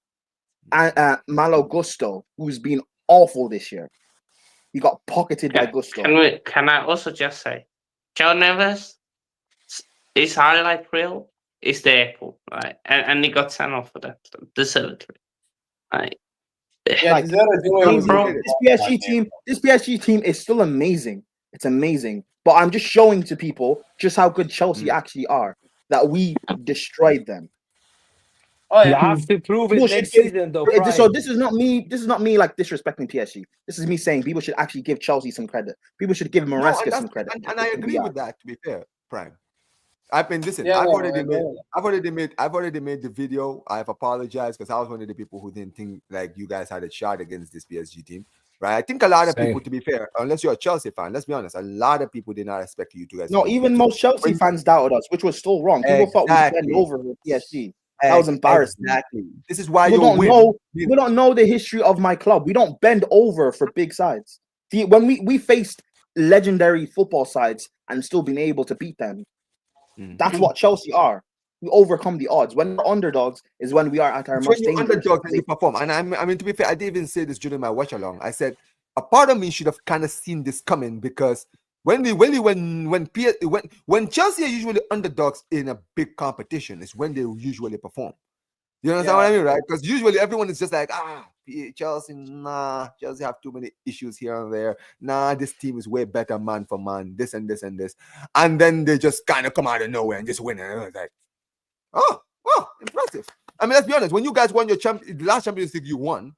Malo Gusto, who's been awful this year. He got pocketed by Gusto. Can I also just say, João Neves, his highlight reel is the apple, right? And he got sent off for that deservedly. Right? Yeah, Like, this PSG team is still amazing. It's amazing. But I'm just showing to people just how good Chelsea actually are. That we destroyed them. Oh, You yeah. have to prove it People next should season, though. So Prime. this is not me. This is not me like disrespecting PSG. This is me saying people should actually give Chelsea some credit. People should give No, Maresca and some credit. and I agree with that. To be fair, Prime. I've been listen. Yeah, I've no, already yeah. made the video. I've apologized because I was one of the people who didn't think like you guys had a shot against this PSG team. Right? I think a lot of Same. people, to be fair, unless you're a Chelsea fan, let's be honest, a lot of people did not expect you to guys. No, even most Chelsea fans doubted us, which was still wrong. People thought we Exactly. went over with PSG. That was embarrassing. Exactly. This is why People you don't know the history of my club. We don't bend over for big sides. When we faced legendary football sides and still been able to beat them, that's what Chelsea are. We overcome the odds. When we're underdogs is when we are at our most when you're dangerous. underdog and you perform. And I mean, to be fair, I didn't even say this during my watch along. I said a part of me should have kind of seen this coming because when Chelsea are usually underdogs in a big competition, is when they usually perform. You understand what I mean, right? Because usually everyone is just like, Chelsea have too many issues here and there. Nah, this team is way better man for man, this and this and this. And then they just kind of come out of nowhere and just win. And I was like, oh, impressive. I mean, let's be honest. When you guys won the last Champions League you won,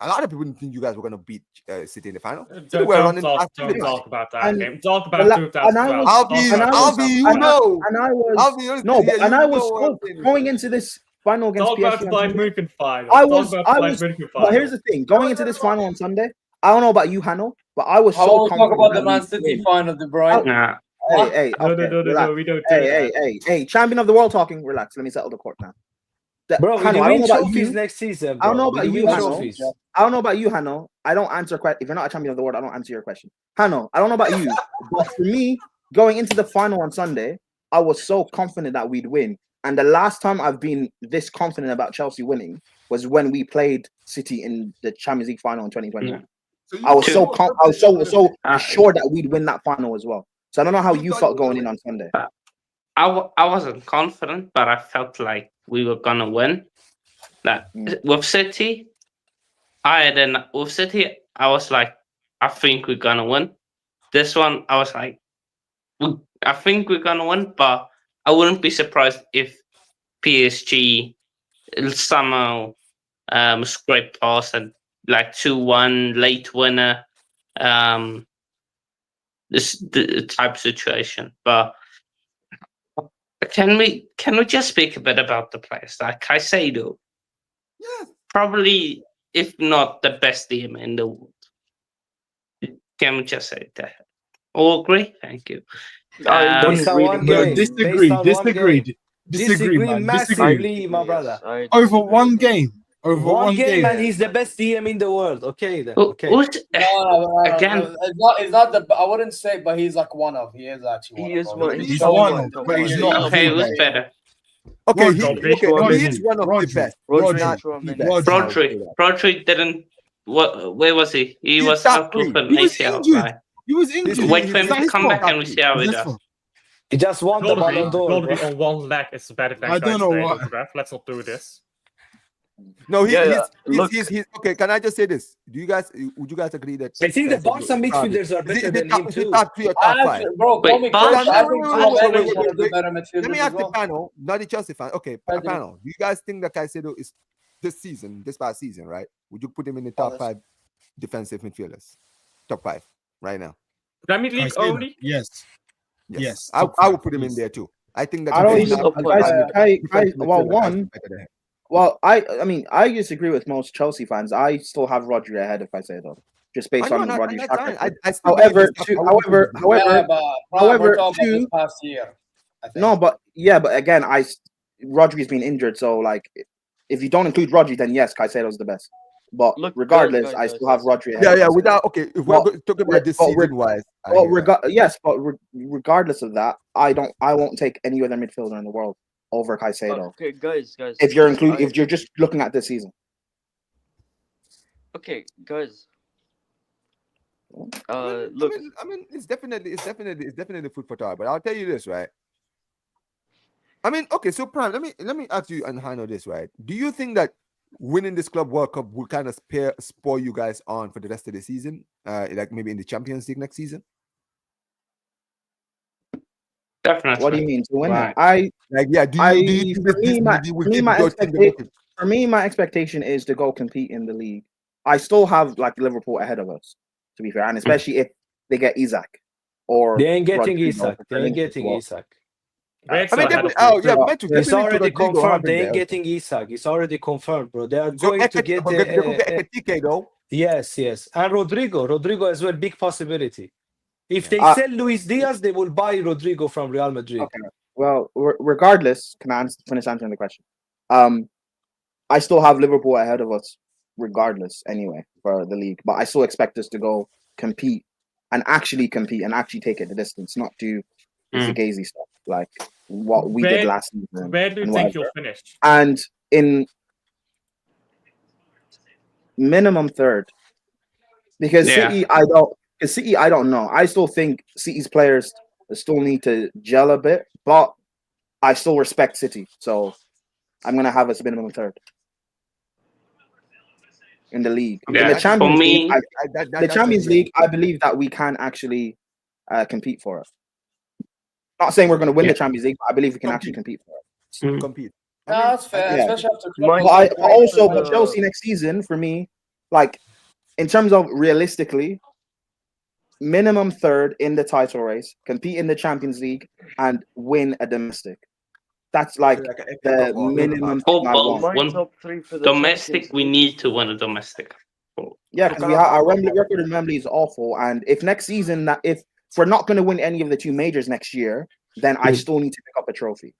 a lot of people didn't think you guys were going to beat City in the final. Don't talk about that game. Talk about 2012. I was going into this final against Talk about PSG. the Bayern Munich final. But here's the thing: going into this final on Sunday, I don't know about you, Hanno, but I was I so won't talk about the confident Man that City we final, De Bruyne. Nah. Hey, okay, No, we don't do that. hey, champion of the world talking. Relax. Let me settle the court now. Bro, Hanno, you I don't win know about trophies you. next season, I bro. don't know about We you, win Hanno. trophies. I don't know about you, Hanno. I don't answer questions. If you're not a champion of the world, I don't answer your question. Hanno, I don't know about you, but for me, going into the final on Sunday, I was so confident that we'd win. And the last time I've been this confident about Chelsea winning was when we played City in the Champions League final in 2020. Yeah. I was so sure that we'd win that final as well. So I don't know how you felt going in on Sunday. I wasn't confident, but I felt like we were gonna win. That with City, I was like, I think we're gonna win. This one, I was like, I think we're gonna win, but I wouldn't be surprised if PSG somehow scraped past and like 2-1 late winner, this type situation. But can we just speak a bit about the players? Like Caicedo, probably if not the best DM in the world. Can we just say that? All agree? Thank you. Based on one game. Disagree, man. Massively, my brother. Over one game. One game, and he's the best DM in the world. Okay, then. Okay. Again, it's not the. I wouldn't say, but he's like one of. He is actually one. He's one, but he's not. Okay, who's better? Okay, he is one of the best. Rodri didn't. Where was he? He was out with an ACL. He was injured. Wait for him to come back and we see how he does. He just won the Ballon d'Or. Rodri on one leg is better than I don't know what. Let's not do this. No, look, he's okay. Can I just say this? Would you guys agree that I think the Caicedo Barca is midfielders are is better it than him is it too. top 3 or top 5? Bro, call me Wait, crazy. I think wait, Tchouaméni is wait, one of the wait. better Let midfielders me as ask the well. panel, not the Chelsea fan. Okay, Pedri. panel. Do you guys think that Caicedo is this past season, right? Would you put him in the top 5 defensive midfielders? Top 5 right now. Premier League Caicedo, only. yes. Yes, I top would five, put him in yes. there too. I think that I don't defensive He's even. up Well, I mean, I disagree with most Chelsea fans. I still have Rodri ahead of Caicedo, just based on Rodri's that's track fine. record. I still However, believe he's top- I wouldn't put him in. Yeah, but we're however, talking about this two. past year. I think. No, but again, Rodri's been injured, so like, if you don't include Rodri, then yes, Caicedo's the best. But Look, regardless, guys, I still have Rodri ahead. Yeah, of yeah. Caicedo. Without okay, if we're talking about this season wise, regardless of that, I won't take any other midfielder in the world over Caicedo. Okay, guys. If you're just looking at this season. Okay, guys. Look. I mean, it's definitely food for thought. But I'll tell you this, right? I mean, okay, so Prime, let me ask you and handle this, right? Do you think that winning this Club World Cup will kind of spoil you guys on for the rest of the season? Like maybe in the Champions League next season? Definitely. What do you mean to win Right. it? For me, my expectation is to go compete in the league. I still have like Liverpool ahead of us, to be fair, and especially if they get Isak or They ain't getting Rodrigo Isak. They ain't getting Isak. It's I mean, ahead of It's already Rodrigo confirmed. They ain't there. getting Isak. It's already confirmed, bro. They are So going to get they're going to get Ekitike though. yes, and Rodrigo as well. Big possibility. If they Yeah. sell Luis Diaz, they will buy Rodrigo from Real Madrid. Okay. Well, regardless, can I finish answering the question? I still have Liverpool ahead of us, regardless, anyway, for the league. But I still expect us to go compete and actually take it the distance, not do the Gazy stuff like what we did last season. Where do you think you'll finish? And in minimum third, because City, I don't know. I still think City's players still need to gel a bit, but I still respect City, so I'm gonna have us minimum third in the league. Yeah, in the Champions League, League, I believe that we can actually compete for it. Not saying we're going to win the Champions League, but I believe we can actually compete for it. Compete. No, that's fair, especially after. But Chelsea next season, for me, like in terms of realistically, minimum third in the title race, compete in the Champions League, and win a domestic. That's like the minimum. One domestic. We need to win a domestic. Yeah, because our record in Wembley is awful, and if next season, if we're not going to win any of the two majors next year, then I still need to pick up a trophy.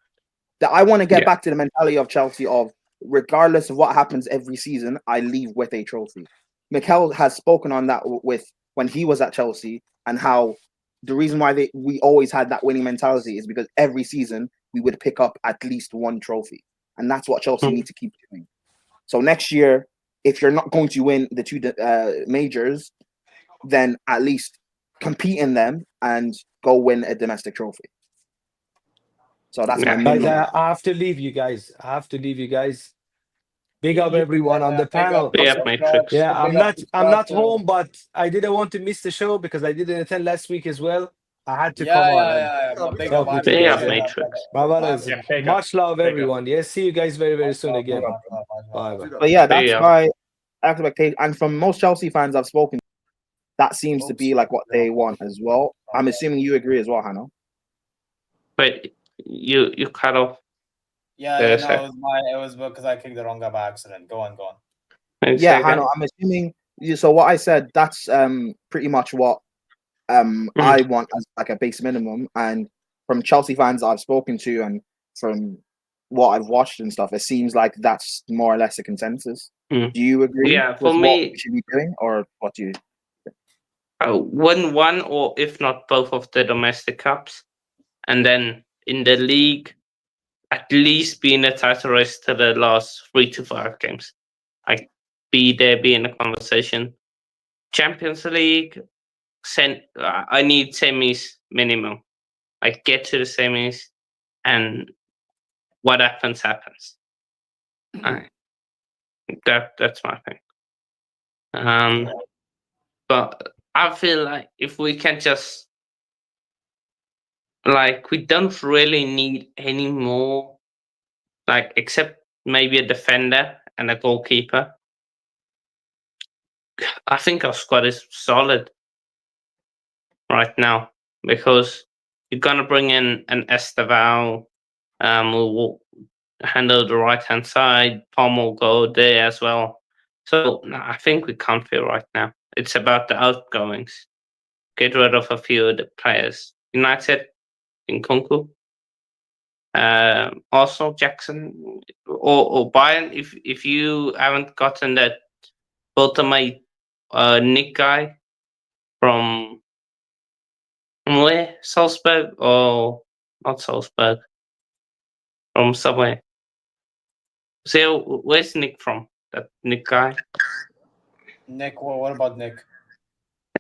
That I want to get back to the mentality of Chelsea of regardless of what happens every season, I leave with a trophy. Mikel has spoken on that with when he was at Chelsea, and how the reason why we always had that winning mentality is because every season we would pick up at least one trophy, and that's what Chelsea need to keep doing. So next year, if you're not going to win the two majors, then at least compete in them and go win a domestic trophy. So that's my minimum. Guys, I have to leave you guys. Big up everyone on the panel. Yeah, I'm not home, but I didn't want to miss the show because I didn't attend last week as well. I had to come on. Big up Matrix. My brothers, much love, everyone. Yes, see you guys very, very soon again. Bye. But yeah, that's my expectation. And from most Chelsea fans I've spoken to, that seems to be like what they want as well. I'm assuming you agree as well, Hannah. Wait, you cut off. Yeah, it was because I clicked the wrong guy by accident. Go on. Yeah, Hannah, I'm assuming. So what I said, that's pretty much what I want as like a base minimum. And from Chelsea fans I've spoken to, and from what I've watched and stuff, it seems like that's more or less a consensus. Do you agree? Yeah, for me, what we should be doing, or what do you? Win one, or if not both of the domestic cups, and then in the league, at least be in the title race to the last 3 to 5 games. Like be in the conversation. Champions League, I need semis minimum. Like get to the semis, and what happens. That's my thing. But I feel like if we can just we don't really need any more, except maybe a defender and a goalkeeper. I think our squad is solid right now because you're gonna bring in an Estevao, who will handle the right hand side. Palm will go there as well. So I think we can't feel right now. It's about the outgoings. Get rid of a few of the players. United, Nkunku, Arsenal, Jackson, or Bayern. If you haven't gotten that ultimate Nick guy from where? Salzburg or not Salzburg? From somewhere. So where's Nick from? That Nick guy. Nick, what about Nick?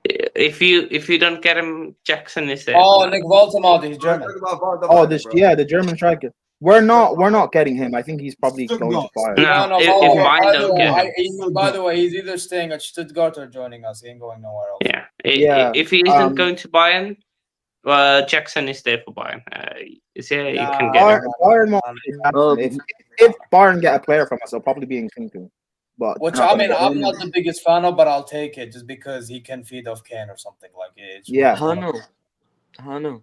If you don't get him, Jackson is there. Oh, Nick Voldemort, he's German. The German striker. We're not getting him. I think he's probably going to Bayern. No, if Bayern don't get him. By the way, he's either staying at Stuttgart or joining us. He ain't going nowhere else. Yeah. If he isn't going to Bayern, Jackson is there for Bayern. You can get him. Bayern, if Bayern get a player from us, it'll probably be in Nkunku. But which I'm not the biggest fan of, but I'll take it just because he can feed off Kane or something like it. Hano.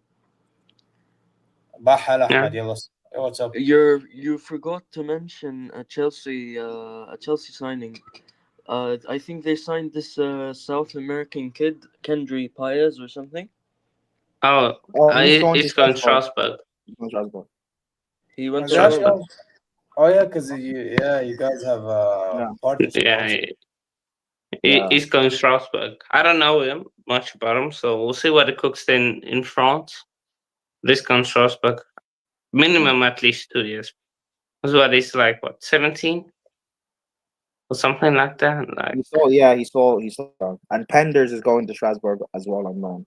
What's up? You forgot to mention a Chelsea signing. I think they signed this South American kid, Kendry Paez or something. He's going to Strasbourg. He went to Strasbourg. Oh yeah, because you guys have partnership. He's going to Strasbourg. I don't know much about him, so we'll see what he cooks in France. This comes Strasbourg. Minimum at least 2 years. That's what he's 17? Or something like that. He saw. And Penders is going to Strasbourg as well, I'm known.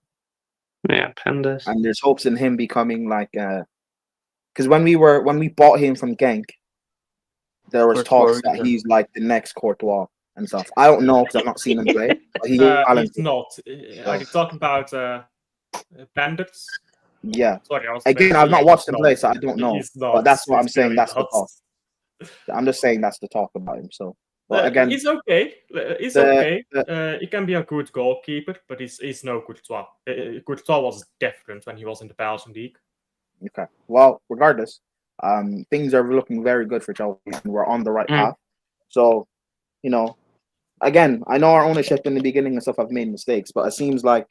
Yeah, Penders. And there's hopes in him becoming because when we bought him from Genk, there was talks that he's the next Courtois and stuff. I don't know because I've not seen him play. But he's not. Are you talking about Bandits? Yeah. Sorry, again, I've not watched him play, so I don't know. But that's what I'm saying. That's the talk. I'm just saying that's the talk about him. So, but again, he's okay. He can be a good goalkeeper, but he's no Courtois. Courtois was different when he was in the Belgian league. Okay. Well, regardless, things are looking very good for Chelsea, and we're on the right path. So, again, I know our ownership in the beginning and stuff have made mistakes, but it seems like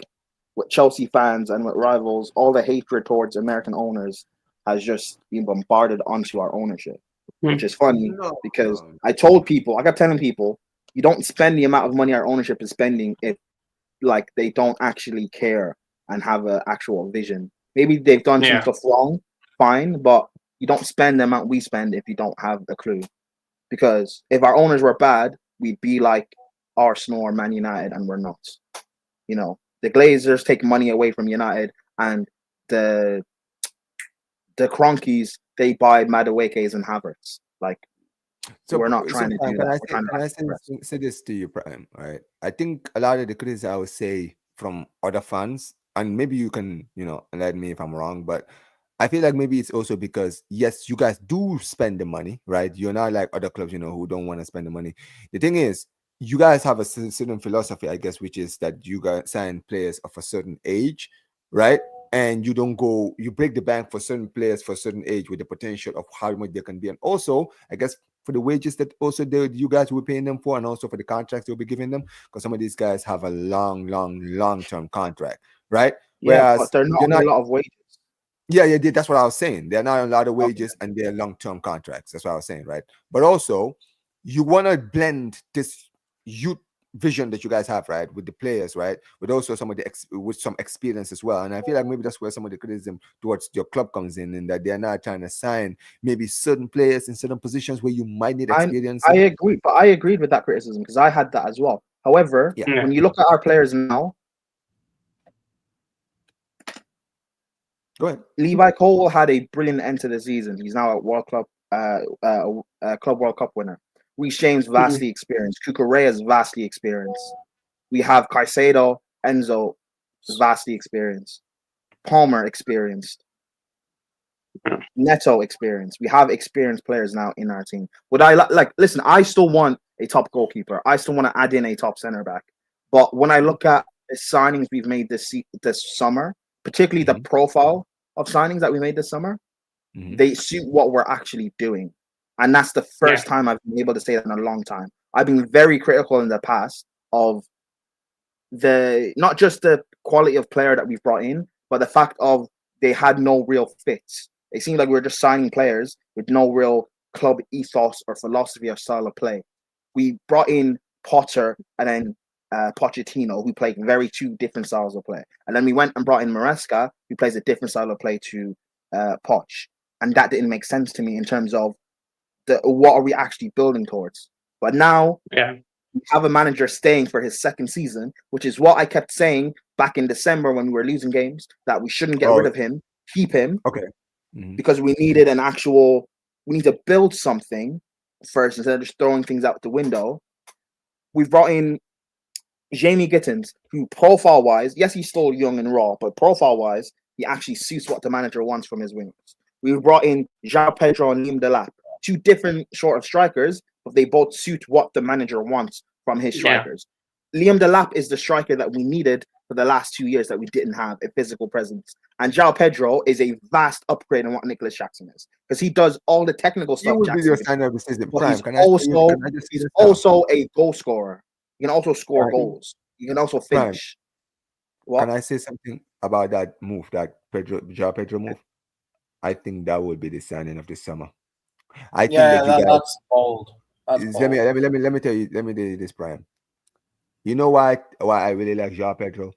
with Chelsea fans and with rivals, all the hatred towards American owners has just been bombarded onto our ownership, which is funny because I kept telling people, you don't spend the amount of money our ownership is spending if they don't actually care and have an actual vision. Maybe they've done some stuff wrong, fine, but you don't spend the amount we spend if you don't have a clue. Because if our owners were bad, we'd be like Arsenal or Man United, and we're not. The Glazers take money away from United, and the Cronkies, they buy Maduekes and Havertz. So we're not trying to do that. Can I say this to you, Prime? Right? I think a lot of the criticism I would say from other fans, and maybe you can, enlighten me if I'm wrong, but I feel like maybe it's also because, yes, you guys do spend the money, right? You're not like other clubs, who don't want to spend the money. The thing is, you guys have a certain philosophy, I guess, which is that you guys sign players of a certain age, right? And you break the bank for certain players for a certain age with the potential of how much they can be. And also, I guess, for the wages that also you guys will be paying them for, and also for the contracts you'll be giving them, because some of these guys have a long-term contract, right? Yeah, whereas but they're not on a lot of wages. Yeah, that's what I was saying. They're not on a lot of wages, and they're long-term contracts. That's what I was saying, right? But also, you want to blend this youth vision that you guys have, right, with the players, right, with also some of with some experience as well. And I feel like maybe that's where some of the criticism towards your club comes in that they're not trying to sign maybe certain players in certain positions where you might need experience. I agree, but I agreed with that criticism because I had that as well. However, when you look at our players now, go ahead. Levi Cole had a brilliant end to the season. He's now a Club World Cup winner. Reece James, vastly experienced. Cucurella is vastly experienced. We have Caicedo, Enzo, vastly experienced. Palmer, experienced. Neto, experienced. We have experienced players now in our team. Would I like? Listen, I still want a top goalkeeper. I still want to add in a top center back. But when I look at the signings we've made this summer, particularly the profile of signings that we made this summer, they suit what we're actually doing. And that's the first time I've been able to say that in a long time. I've been very critical in the past of not just the quality of player that we've brought in, but the fact of they had no real fits. It seemed like we were just signing players with no real club ethos or philosophy or style of play. We brought in Potter and then Pochettino, who played two different styles of play. And then we went and brought in Maresca, who plays a different style of play to Poch. And that didn't make sense to me in terms of what are we actually building towards. But now we have a manager staying for his second season, which is what I kept saying back in December when we were losing games, that we shouldn't get rid of him, keep him. Because we needed we need to build something first instead of just throwing things out the window. We've brought in Jamie Gittins, who profile-wise, yes, he's still young and raw, but profile-wise, he actually suits what the manager wants from his wingers. We've brought in João Pedro and Liam Delap, two different sort of strikers, but they both suit what the manager wants from his strikers. Liam Delap is the striker that we needed for the last 2 years that we didn't have a physical presence. And João Pedro is a vast upgrade on what Nicholas Jackson is, because he does all the technical stuff. He's also a goal scorer. He can also score goals. He can also finish. Can I say something about that move, that João Pedro move? I think that would be the signing of the summer. I think that's bold. Let me tell you this, Brian. You know why I really like João Pedro?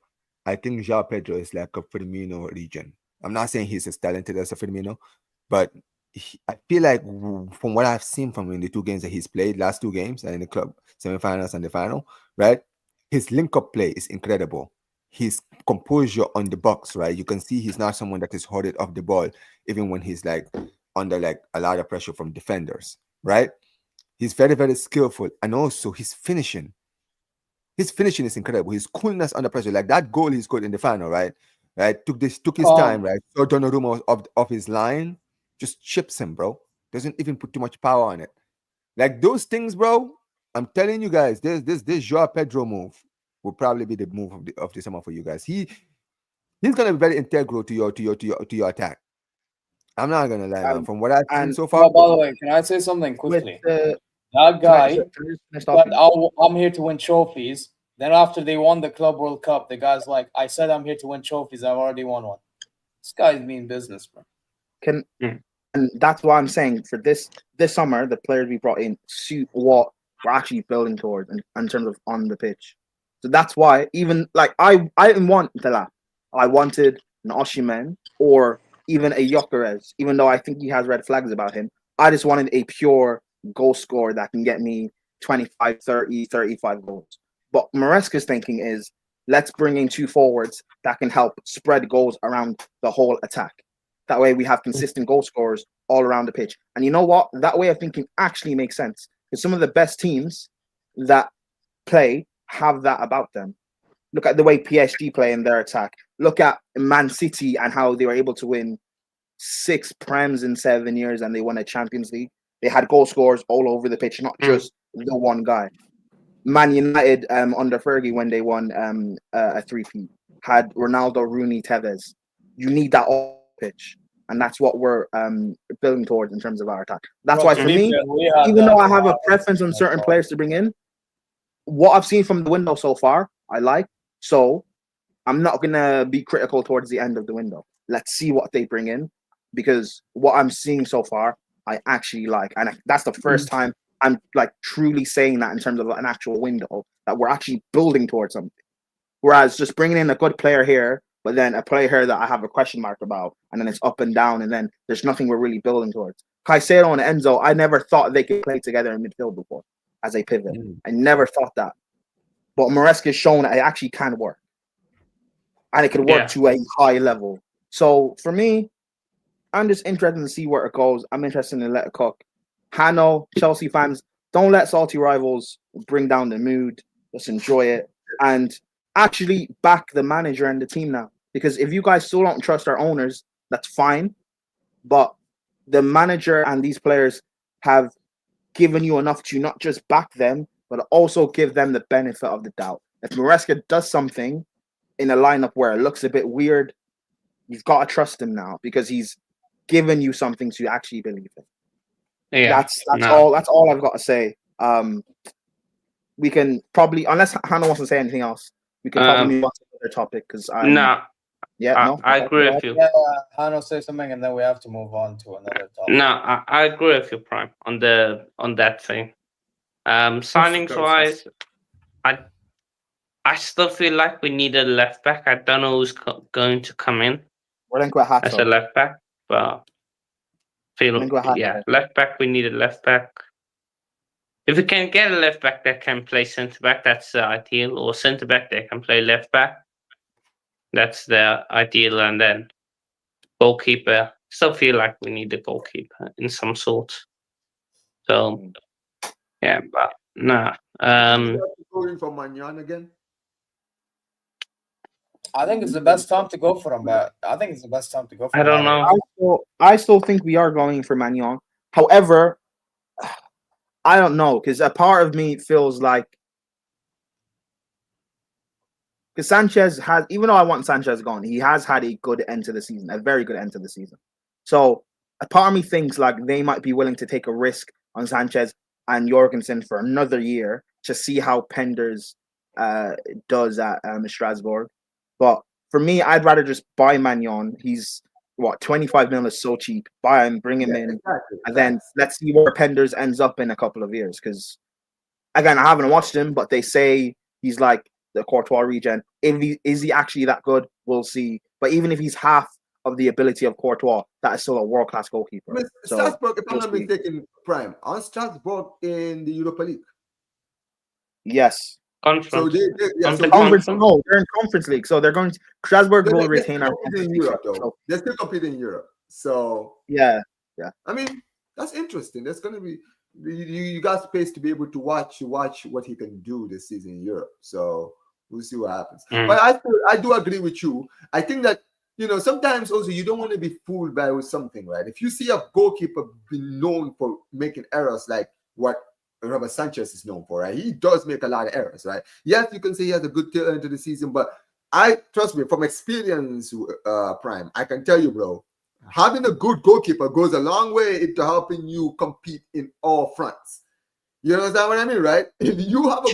I think João Pedro is like a Firmino region. I'm not saying he's as talented as a Firmino, but I feel like from what I've seen from him in the 2 games that he's played, last 2 games, and in the club semifinals and the final, right? His link-up play is incredible. His composure on the box, right? You can see he's not someone that is hoarded off the ball, even when he's like under like a lot of pressure from defenders, right? He's very, very skillful, and also his finishing. His finishing is incredible. His coolness under pressure, like that goal he scored in the final, right? Took his time, right? So Donnarumma off his line, just chips him, bro. Doesn't even put too much power on it. Like those things, bro. I'm telling you guys, this João Pedro move will probably be the move of the summer for you guys. He's gonna be very integral to your attack. I'm not gonna lie, man. From what I've seen so far. By the way, can I say something quickly? That guy, I'm here to win trophies. Then after they won the Club World Cup, the guy's like, I said I'm here to win trophies. I've already won one. This guy's mean business, bro. And that's why I'm saying for this summer, the players we brought in suit what we're actually building towards in terms of on the pitch. So that's why even like I didn't want Delap. I wanted an Osimhen or even a Gyökeres, even though I think he has red flags about him. I just wanted a pure goal scorer that can get me 25, 30, 35 goals. But Maresca's thinking is, let's bring in 2 forwards that can help spread goals around the whole attack. That way we have consistent goal scorers all around the pitch. And you know what? That way of thinking actually makes sense. Because some of the best teams that play have that about them. Look at the way PSG play in their attack. Look at Man City and how they were able to win 6 Prems in 7 years and they won a Champions League. They had goal scorers all over the pitch, not just the one guy. Man United under Fergie, when they won a 3-peat, had Ronaldo, Rooney, Tevez. You need that all pitch. And that's what we're building towards in terms of our attack. That's why for me, even though I have a preference on certain players to bring in, what I've seen from the window so far, I like. So I'm not going to be critical towards the end of the window. Let's see what they bring in, because what I'm seeing so far, I actually like. And that's the first time I'm like truly saying that in terms of an actual window, that we're actually building towards something. Whereas just bringing in a good player here, but then a player here that I have a question mark about, and then it's up and down, and then there's nothing we're really building towards. Caicedo and Enzo, I never thought they could play together in midfield before as a pivot. I never thought that. But Maresca's shown that it actually can work. And it can work to a high level. So for me, I'm just interested to see where it goes. I'm interested in let it cook. Hano, Chelsea fans, don't let salty rivals bring down the mood. Just enjoy it and actually back the manager and the team now. Because if you guys still don't trust our owners, that's fine. But the manager and these players have given you enough to not just back them, but also give them the benefit of the doubt. If Maresca does something in a lineup where it looks a bit weird, you've got to trust him now because he's given you something to actually believe in. Yeah, That's all. That's all I've got to say. We can probably, unless Hannah wants to say anything else, we can probably move on to another topic because I agree with you. Yeah, Hannah say something, and then we have to move on to another topic. No, I agree with you, Prime, on that thing. Signings wise, I still feel like we need a left back. I don't know who's going to come in as a left back, but left back. We need a left back. If we can get a left back that can play centre back, that's ideal. Or centre back that can play left back, that's the ideal. And then goalkeeper. Still feel like we need a goalkeeper in some sort. So yeah, but nah. Going for Magnan again. I think it's the best time to go for him, but I think it's the best time to go for him. I don't know. I still think we are going for Magnan. However, I don't know, because a part of me feels like because Sanchez has, even though I want Sanchez gone, he has had a good end to the season, a very good end to the season. So a part of me thinks like they might be willing to take a risk on Sanchez and Jorgensen for another year to see how Penders does at Strasbourg. But for me, I'd rather just buy Magnan. He's 25 million is so cheap. Buy him, bring him in, and then let's see where Penders ends up in a couple of years. Because again, I haven't watched him, but they say he's like the Courtois regen. Is he actually that good? We'll see. But even if he's half of the ability of Courtois, that is still a world-class goalkeeper. Strasbourg, if I'm not mistaken, Prime, on Strasbourg in the Europa League. Yes. Conference. So they're in Conference League. So they're going to Strasbourg will retain our in Europe, though. They're still competing in Europe. So yeah. I mean, that's interesting. That's going to be you got space to be able to watch what he can do this season in Europe. So we'll see what happens. But I do agree with you. I think that sometimes also you don't want to be fooled by something, right? If you see a goalkeeper being known for making errors like what Robert Sanchez is known for, right? He does make a lot of errors, right? Yes, you can say he has a good tail end to the season, but trust me, from experience, Prime, I can tell you, bro, having a good goalkeeper goes a long way into helping you compete in all fronts. You understand what I mean, right? If you have a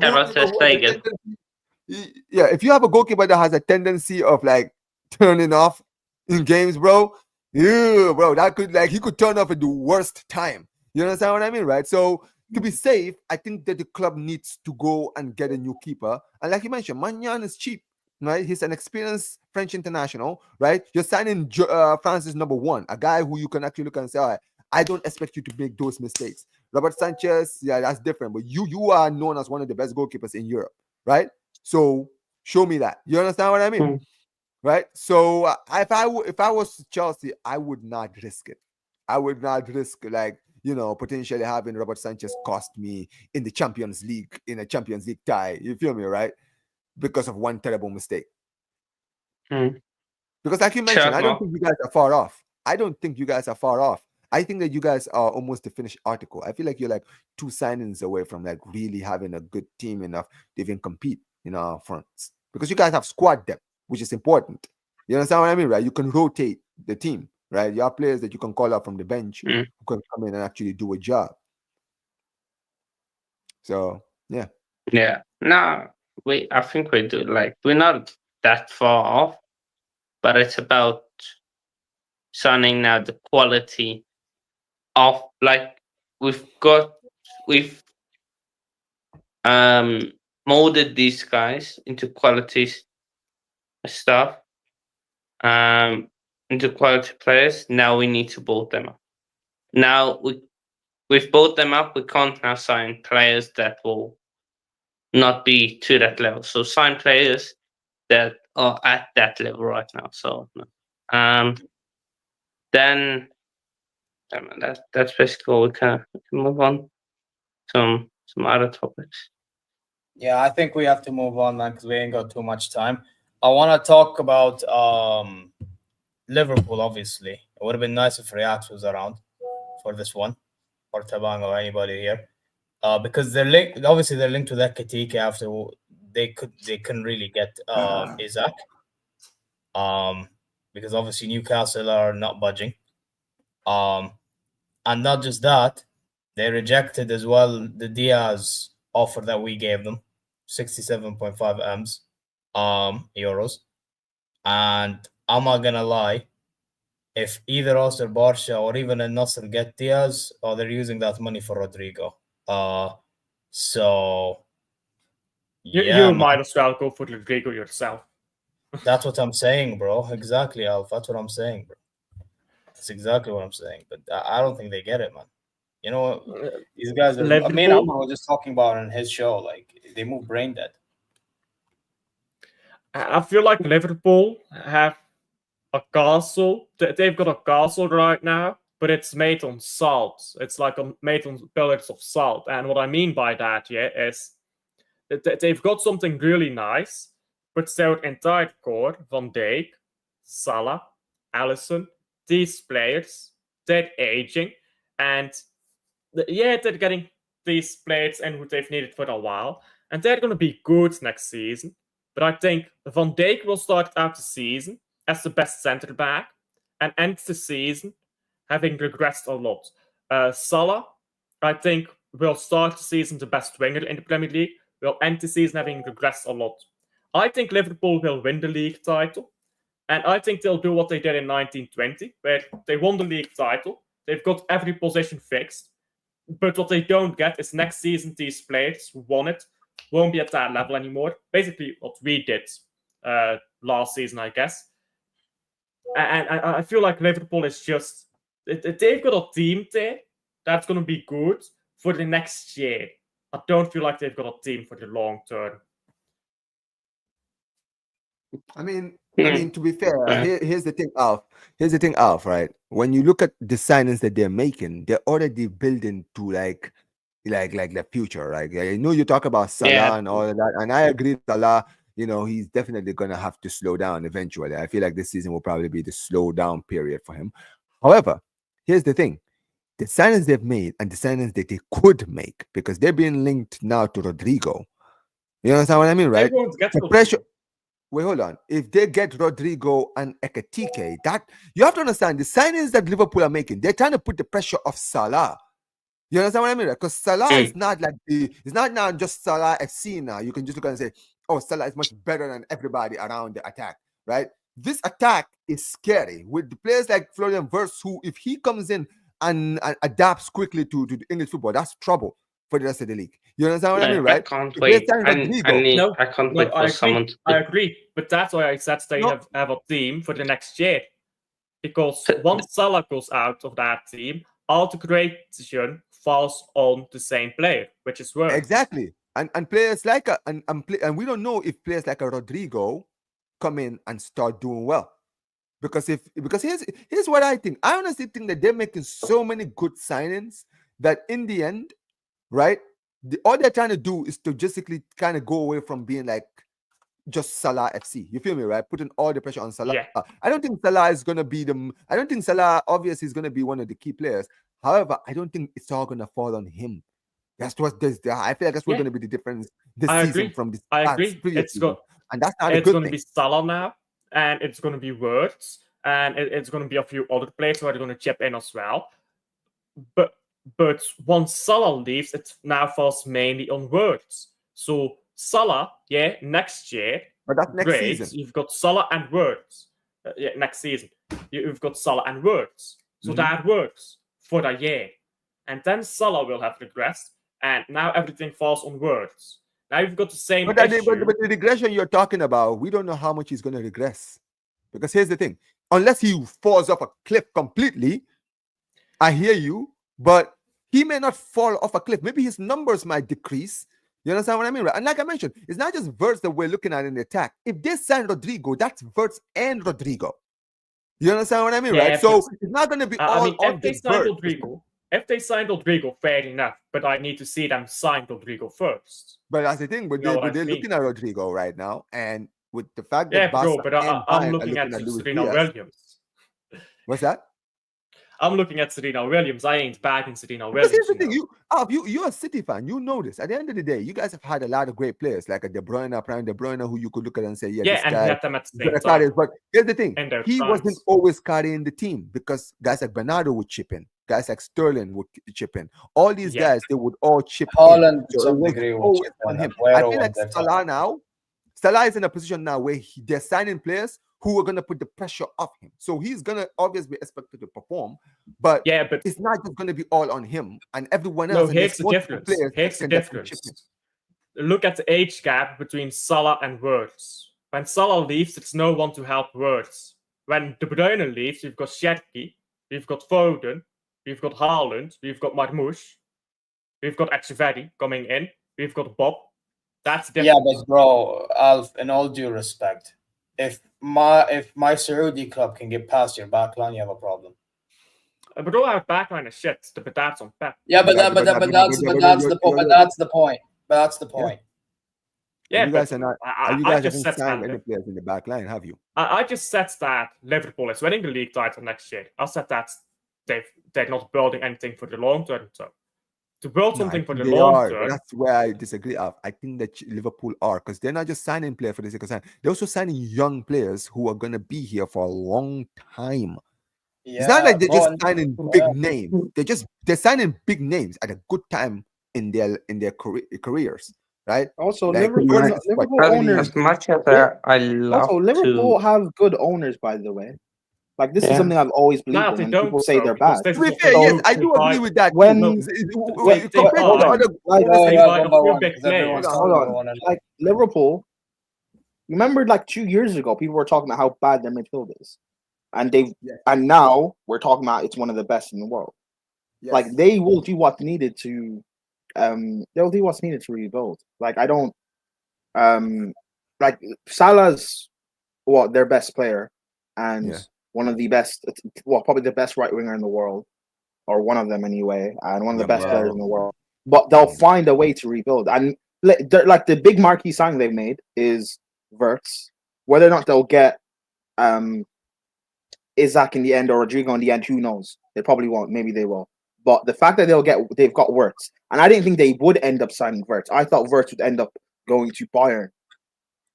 if you have a goalkeeper that has a tendency of like turning off in games, bro, that could he could turn off at the worst time. You understand what I mean, right? So to be safe, I think that the club needs to go and get a new keeper. And like you mentioned, Magnan is cheap, right? He's an experienced French international, right? You're signing France's number one, a guy who you can actually look and say, all right, I don't expect you to make those mistakes. Robert Sanchez, yeah, that's different. But you are known as one of the best goalkeepers in Europe, right? So show me that. You understand what I mean? Right? So if I was Chelsea, I would not risk it. I would not risk potentially having Robert Sanchez cost me in the Champions League, in a Champions League tie. You feel me, right? Because of one terrible mistake. Because like you mentioned, I don't think you guys are far off. I think that you guys are almost the finished article. I feel like you're like 2 signings away from like really having a good team enough to even compete in our fronts. Because you guys have squad depth, which is important. You understand what I mean, right? You can rotate the team. Right, you have players that you can call up from the bench who can come in and actually do a job. So yeah. No, I think we do. Like we're not that far off, but it's about signing now the quality of we've molded these guys into qualities stuff. Into quality players. Now we need to build them up. Now we've built them up. We can't now sign players that will not be to that level. So sign players that are at that level right now. So then that's basically all we can move on. some other topics. Yeah, I think we have to move on, man, because we ain't got too much time. I want to talk about Liverpool, obviously. It would have been nice if Riyadh was around for this one, or Tabang or anybody here. Because they're linked, obviously they're linked to that Katike after they couldn't really get Isaac. Because obviously Newcastle are not budging. And not just that, they rejected as well the Díaz offer that we gave them, 67.5 M's, euros. And I'm not gonna lie, if either us or Barca or even a Nasser get Díaz, they're using that money for Rodrigo. So you might as well go for Rodrigo yourself. That's what I'm saying, bro. Exactly, Alf. That's what I'm saying, bro. That's exactly what I'm saying. But I don't think they get it, man. You know, these guys are. I mean, I was just talking about it on his show. Like, they move brain dead. I feel like Liverpool have a castle. They've got a castle right now, but it's made on salt. It's like made on pillars of salt. And what I mean by that, is that they've got something really nice, but their entire core, Van Dijk, Salah, Alisson, these players, they're aging, and they're getting these players in who they've needed for a while, and they're going to be good next season. But I think Van Dijk will start out the season as the best centre back and end the season having regressed a lot. Salah, I think, will start the season the best winger in the Premier League, will end the season having regressed a lot. I think Liverpool will win the league title, and I think they'll do what they did in 1920, where they won the league title. They've got every position fixed, but what they don't get is next season these players who won it won't be at that level anymore. Basically what we did last season, I guess. And I feel like Liverpool is just... They've got a team there that's going to be good for the next year. I don't feel like they've got a team for the long term. I mean, to be fair, here's the thing, Alf. Here's the thing, Alf, right? When you look at the signings that they're making, they're already building to like the future, right? I know you talk about Salah and all of that, and I agree, Salah, you know, he's definitely gonna have to slow down eventually. I feel like this season will probably be the slow down period for him. However, here's the thing. The signings they've made and the signings that they could make, because they're being linked now to Rodrigo. You understand what I mean, right? The pressure. Wait, hold on. If they get Rodrigo and Ekatike, that you have to understand the signings that Liverpool are making, they're trying to put the pressure of Salah. You understand what I mean? Because Salah is not like it's not now just Salah FC now. You can just look and say, oh, Salah is much better than everybody around the attack, right? This attack is scary with the players like Florian Wirtz, who, if he comes in and adapts quickly to the English football, that's trouble for the rest of the league. You understand what I mean, right? I can't wait. I can't wait for someone. I agree, but that's why I said they have a team for the next year. Because once Salah goes out of that team, all the creation falls on the same player, which is worse. Exactly, and players like and we don't know if players like a Rodrigo come in and start doing well, because here's what I think. I honestly think that they're making so many good signings that in the end, right, all they're trying to do is to basically kind of go away from being like just Salah FC. You feel me, right? Putting all the pressure on Salah. Yeah. I don't think Salah is going to be I don't think Salah obviously is going to be one of the key players. However, I don't think it's all going to fall on him. That's what I feel like that's what's going to be the difference this season from this. I agree. And that's not it's going to be Salah now, and it's going to be Wirtz, and it's going to be a few other players who are going to chip in as well. But once Salah leaves, it now falls mainly on Wirtz. So Salah, next year, but that's next season. You've got Salah and Wirtz. Next season, you've got Salah and Wirtz. So that works for a year, and then Salah will have regressed, and now everything falls on Wirtz. Now you've got the same but the regression you're talking about, we don't know how much he's going to regress. Because here's the thing. Unless he falls off a cliff completely, I hear you, but he may not fall off a cliff. Maybe his numbers might decrease. You understand what I mean? Right? And like I mentioned, it's not just Wirtz that we're looking at in the attack. If they sign Rodrigo, that's Wirtz and Rodrigo. You understand what I mean, right? So it's not going to be all if they sign Rodrigo, If they signed Rodrigo, fair enough, but I need to see them sign Rodrigo first. But that's the thing. But You know what I they're mean? looking at Rodrigo right now, and with the fact Yeah, that Barca but and I'm Bayern are looking at Luis Serena Diaz. Williams. What's that? I'm looking at Serena Williams. I ain't backing Serena Because Williams. here's the thing, you're a City fan. You know this. At the end of the day, you guys have had a lot of great players, like a De Bruyne, Prime De Bruyne, who you could look at and say, yeah, this and guy. he had them at the same But time. here's the thing, In their he wasn't primes. always carrying the team because guys like Bernardo would chip in, guys like Sterling would chip in. All these Yeah. guys, they would all chip Haaland in. to some degree will always chip on in, him. Aguero I feel like when they're Salah now, Salah is in a position now where they're signing players who are going to put the pressure off him. So he's going to obviously be expected to perform, but it's not just going to be all on him and everyone else. No, here's the difference. Here's the difference. Look at the age gap between Salah and Wirtz. When Salah leaves, it's no one to help Wirtz. When De Bruyne leaves, we've got Sherky, we've got Foden, we've got Haaland, we've got Marmoush, we've got Echeverri coming in, we've got Bob. That's different. Yeah, but bro, Alf, in all due respect, if my Saudi club can get past your back line, you have a problem. But all our backline is shit, but that's on Pep. Yeah, but that's the point. That's the point. Yeah, you guys are not. You guys haven't said signed any players in the back line, have you? I just said that Liverpool is winning the league title next year. I said that they're not building anything for the long term. So to build something for the long term, that's where I disagree. I think that Liverpool are, because they're not just signing players for the sake of signing. They're also signing young players who are gonna be here for a long time. Yeah, it's not like they're just signing big names. They're signing big names at a good time in their careers, right? Also, like, Liverpool owners. As much as I love also, Liverpool have good owners, by the way. Like this is something I've always believed in. When people say they're bad. To be fair, yes, I do agree with that. Hold on. Like Liverpool, remember like 2 years ago, people were talking about how bad their midfield is, and and now we're talking about it's one of the best in the world. Yes. Like they will do what's needed to, they'll do what's needed to rebuild. Like I don't, like Salah's their best player, and one of the best, probably the best right winger in the world, or one of them anyway, and one of the best players in the world. But they'll find a way to rebuild. And like the big marquee signing they've made is Wirtz. Whether or not they'll get Isaac in the end or Rodrigo in the end, who knows? They probably won't. Maybe they will. But the fact that they've got Wirtz, and I didn't think they would end up signing Wirtz. I thought Wirtz would end up going to Bayern.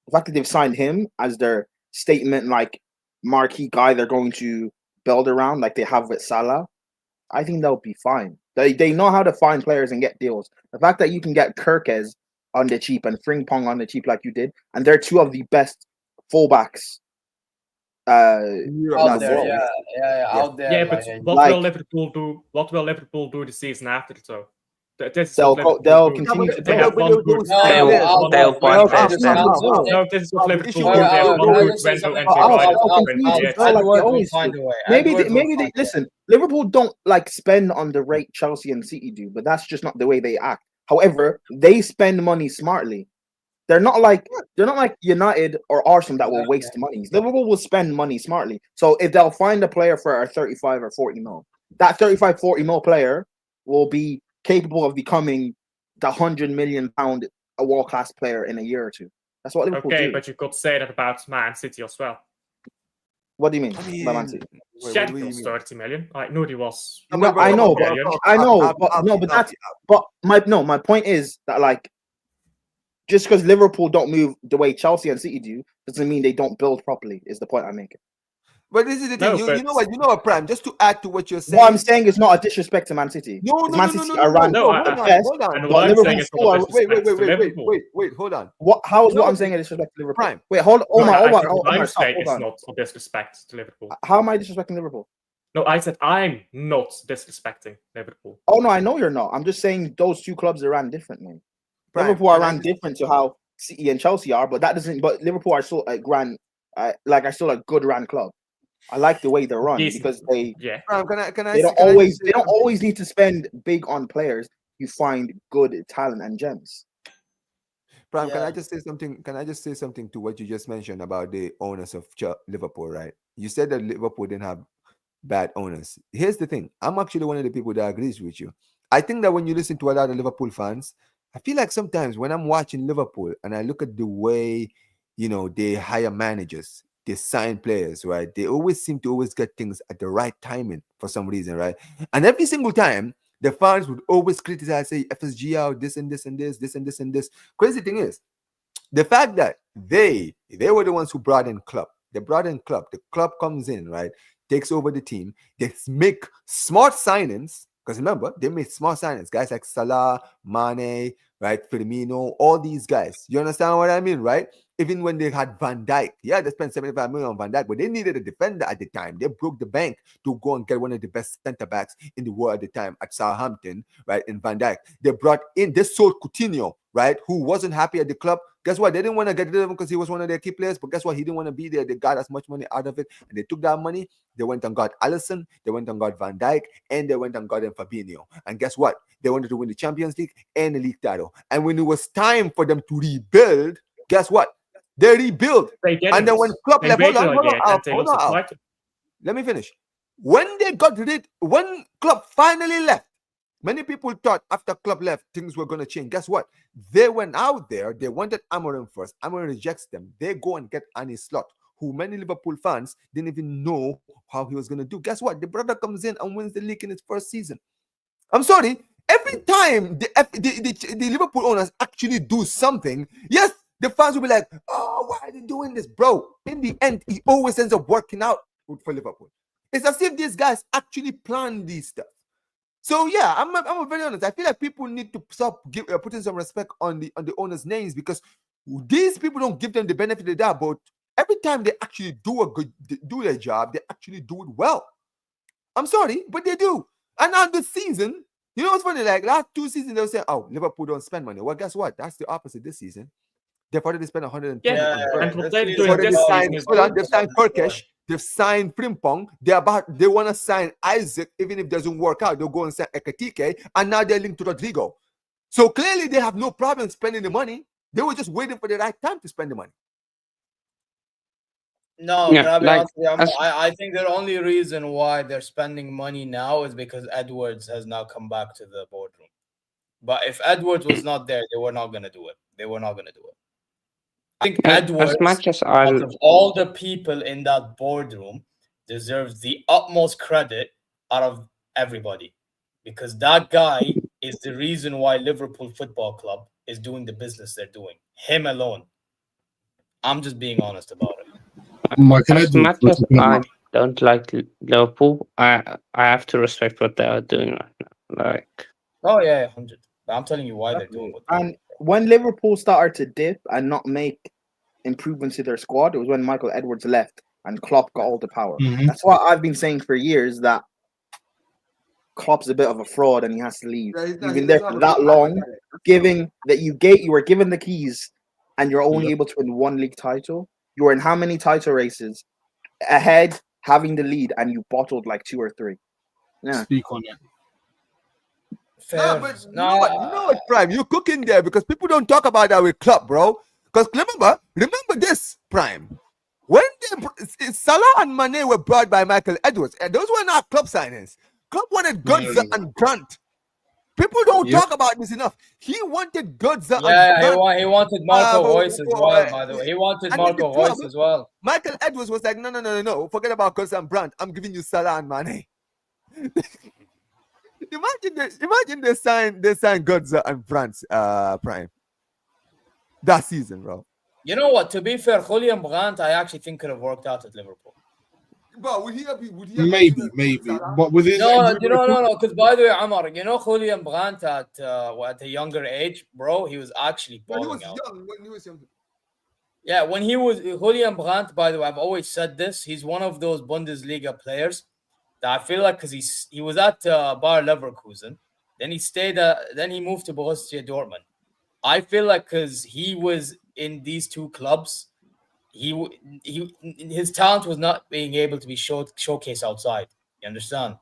The fact that they've signed him as their statement, like marquee guy they're going to build around, like they have with Salah, I think they'll be fine. They know how to find players and get deals. The fact that you can get Kirkes on the cheap and Frimpong on the cheap like you did, and they're two of the best fullbacks out there. Out there. Yeah, but what will Liverpool do? What will Liverpool do the season after? So they'll continue to they'll maybe they listen. Liverpool don't like spend on the rate Chelsea and City do, but that's just not the way they act. However, they spend money smartly. They're not like United or Arsenal that will waste money. Liverpool will spend money smartly. So if they'll find a player for a 35 or 40 mil, that 35, 40 mil player will be capable of becoming the £100 million a world-class player in a year or two. That's what Liverpool do. But you could say that about Man City as well. What do you mean about Man City? Shaq was 30 million. I knew he was. I know, but my point is that like just because Liverpool don't move the way Chelsea and City do doesn't mean they don't build properly. Is the point I'm making. But this is the thing. You know what, Prime? Just to add to what you're saying. What I'm saying is not a disrespect to Man City. Man City are ranked best. Hold on. Wait. Hold on. How is what I'm saying a disrespect to Liverpool? Prime. Wait, hold on. I'm saying it's not a disrespect to Liverpool. How am I disrespecting Liverpool? No, I said I'm not disrespecting Liverpool. Oh no, I know you're not. I'm just saying those two clubs are ran differently. Liverpool are ran different to how City and Chelsea are, but that doesn't. But Liverpool are still a still a good ran club. I like the way they run because they don't always need to spend big on players. You find good talent and gems. Prime, can I just say something? Can I just say something to what you just mentioned about the owners of Liverpool? Right? You said that Liverpool didn't have bad owners. Here's the thing. I'm actually one of the people that agrees with you. I think that when you listen to a lot of Liverpool fans, I feel like sometimes when I'm watching Liverpool and I look at the way, they hire managers, they sign players, right? They always seem to always get things at the right timing for some reason, right? And every single time, the fans would always criticize, say, FSG out, this and this and this, this and this and this. Crazy thing is, the fact that they were the ones who brought in Klopp. They brought in Klopp. The Klopp comes in, right? Takes over the team. They make smart signings. Because remember, they made smart signings. Guys like Salah, Mane, right? Firmino, all these guys. You understand what I mean, right? Even when they had Van Dijk. Yeah, they spent 75 million on Van Dijk, but they needed a defender at the time. They broke the bank to go and get one of the best centre-backs in the world at the time at Southampton, right? In Van Dijk. They sold Coutinho, right? Who wasn't happy at the club. Guess what? They didn't want to get rid of him because he was one of their key players. But guess what? He didn't want to be there. They got as much money out of it. And they took that money. They went and got Alisson. They went and got Van Dijk. And they went and got Fabinho. And guess what? They wanted to win the Champions League and the league title. And when it was time for them to rebuild, guess what? They rebuilt. And then when Klopp left, hold on. Let me finish. When Klopp finally left, many people thought after Klopp left, things were going to change. Guess what? They went out there. They wanted Amorim first. Amorim rejects them. They go and get Arne Slot, who many Liverpool fans didn't even know how he was going to do. Guess what? The brother comes in and wins the league in his first season. I'm sorry. Every time the Liverpool owners actually do something, yes, the fans will be like, oh, why are they doing this? Bro, in the end, it always ends up working out for Liverpool. It's as if these guys actually plan these stuff. So yeah, I'm very honest. I feel like people need to stop putting some respect on the owners' names, because these people don't give them the benefit of the doubt. But every time they actually do their job, they actually do it well. I'm sorry, but they do. And now this season, you know what's funny? Like last 2 seasons, they were saying, "Oh, Liverpool don't spend money." Well, guess what? That's the opposite this season. They've already spent 120. And what they're doing this season is they've signed Turkish. They've signed Frimpong. They want to sign Isaac, even if it doesn't work out. They'll go and sign Ekatike, and now they're linked to Rodrigo. So clearly they have no problem spending the money. They were just waiting for the right time to spend the money. No, yeah, I think the only reason why they're spending money now is because Edwards has now come back to the boardroom. But if Edwards was not there, they were not going to do it. I think Edwards, out of all the people in that boardroom, deserves the utmost credit out of everybody, because that guy is the reason why Liverpool Football Club is doing the business they're doing. Him alone. I'm just being honest about it. As much as I don't like Liverpool, I have to respect what they are doing right now. Like, oh yeah, 100. But I'm telling you why they're doing what they're doing. When Liverpool started to dip and not make improvements to their squad, it was when Michael Edwards left and Klopp got all the power. Mm-hmm. That's why I've been saying for years that Klopp's a bit of a fraud and he has to leave. You've been there for that long, you were given the keys and you're only able to win one league title. You were in how many title races ahead, having the lead, and you bottled like 2 or 3. Yeah. Speak on it. No, but you know what, Prime? You're cooking there because people don't talk about that with Klopp, bro. Because remember this, Prime. When Salah and Mane were brought by Michael Edwards, and those were not Klopp signings. Klopp wanted Götze and Brandt. People don't talk about this enough. He wanted Götze and Brandt. He wanted Marco Reus as well, by the way. He wanted Marco Reus as well. Michael Edwards was like, no. Forget about Götze and Brandt. I'm giving you Salah and Mane. Imagine they signed Götze and Brandt, Prime. That season, bro. You know what? To be fair, Julian Brandt, I actually think could have worked out at Liverpool. But would he have maybe. But with his no. Because by the way, Omar, Julian Brandt at a younger age, bro, he was actually balling out. When he was young. Yeah, when he was Julian Brandt, by the way, I've always said this. He's one of those Bundesliga players that I feel like, because he was at Bayer Leverkusen, then he stayed. Then he moved to Borussia Dortmund. I feel like because he was in these 2 clubs, his talent was not being able to be showcased outside. You understand?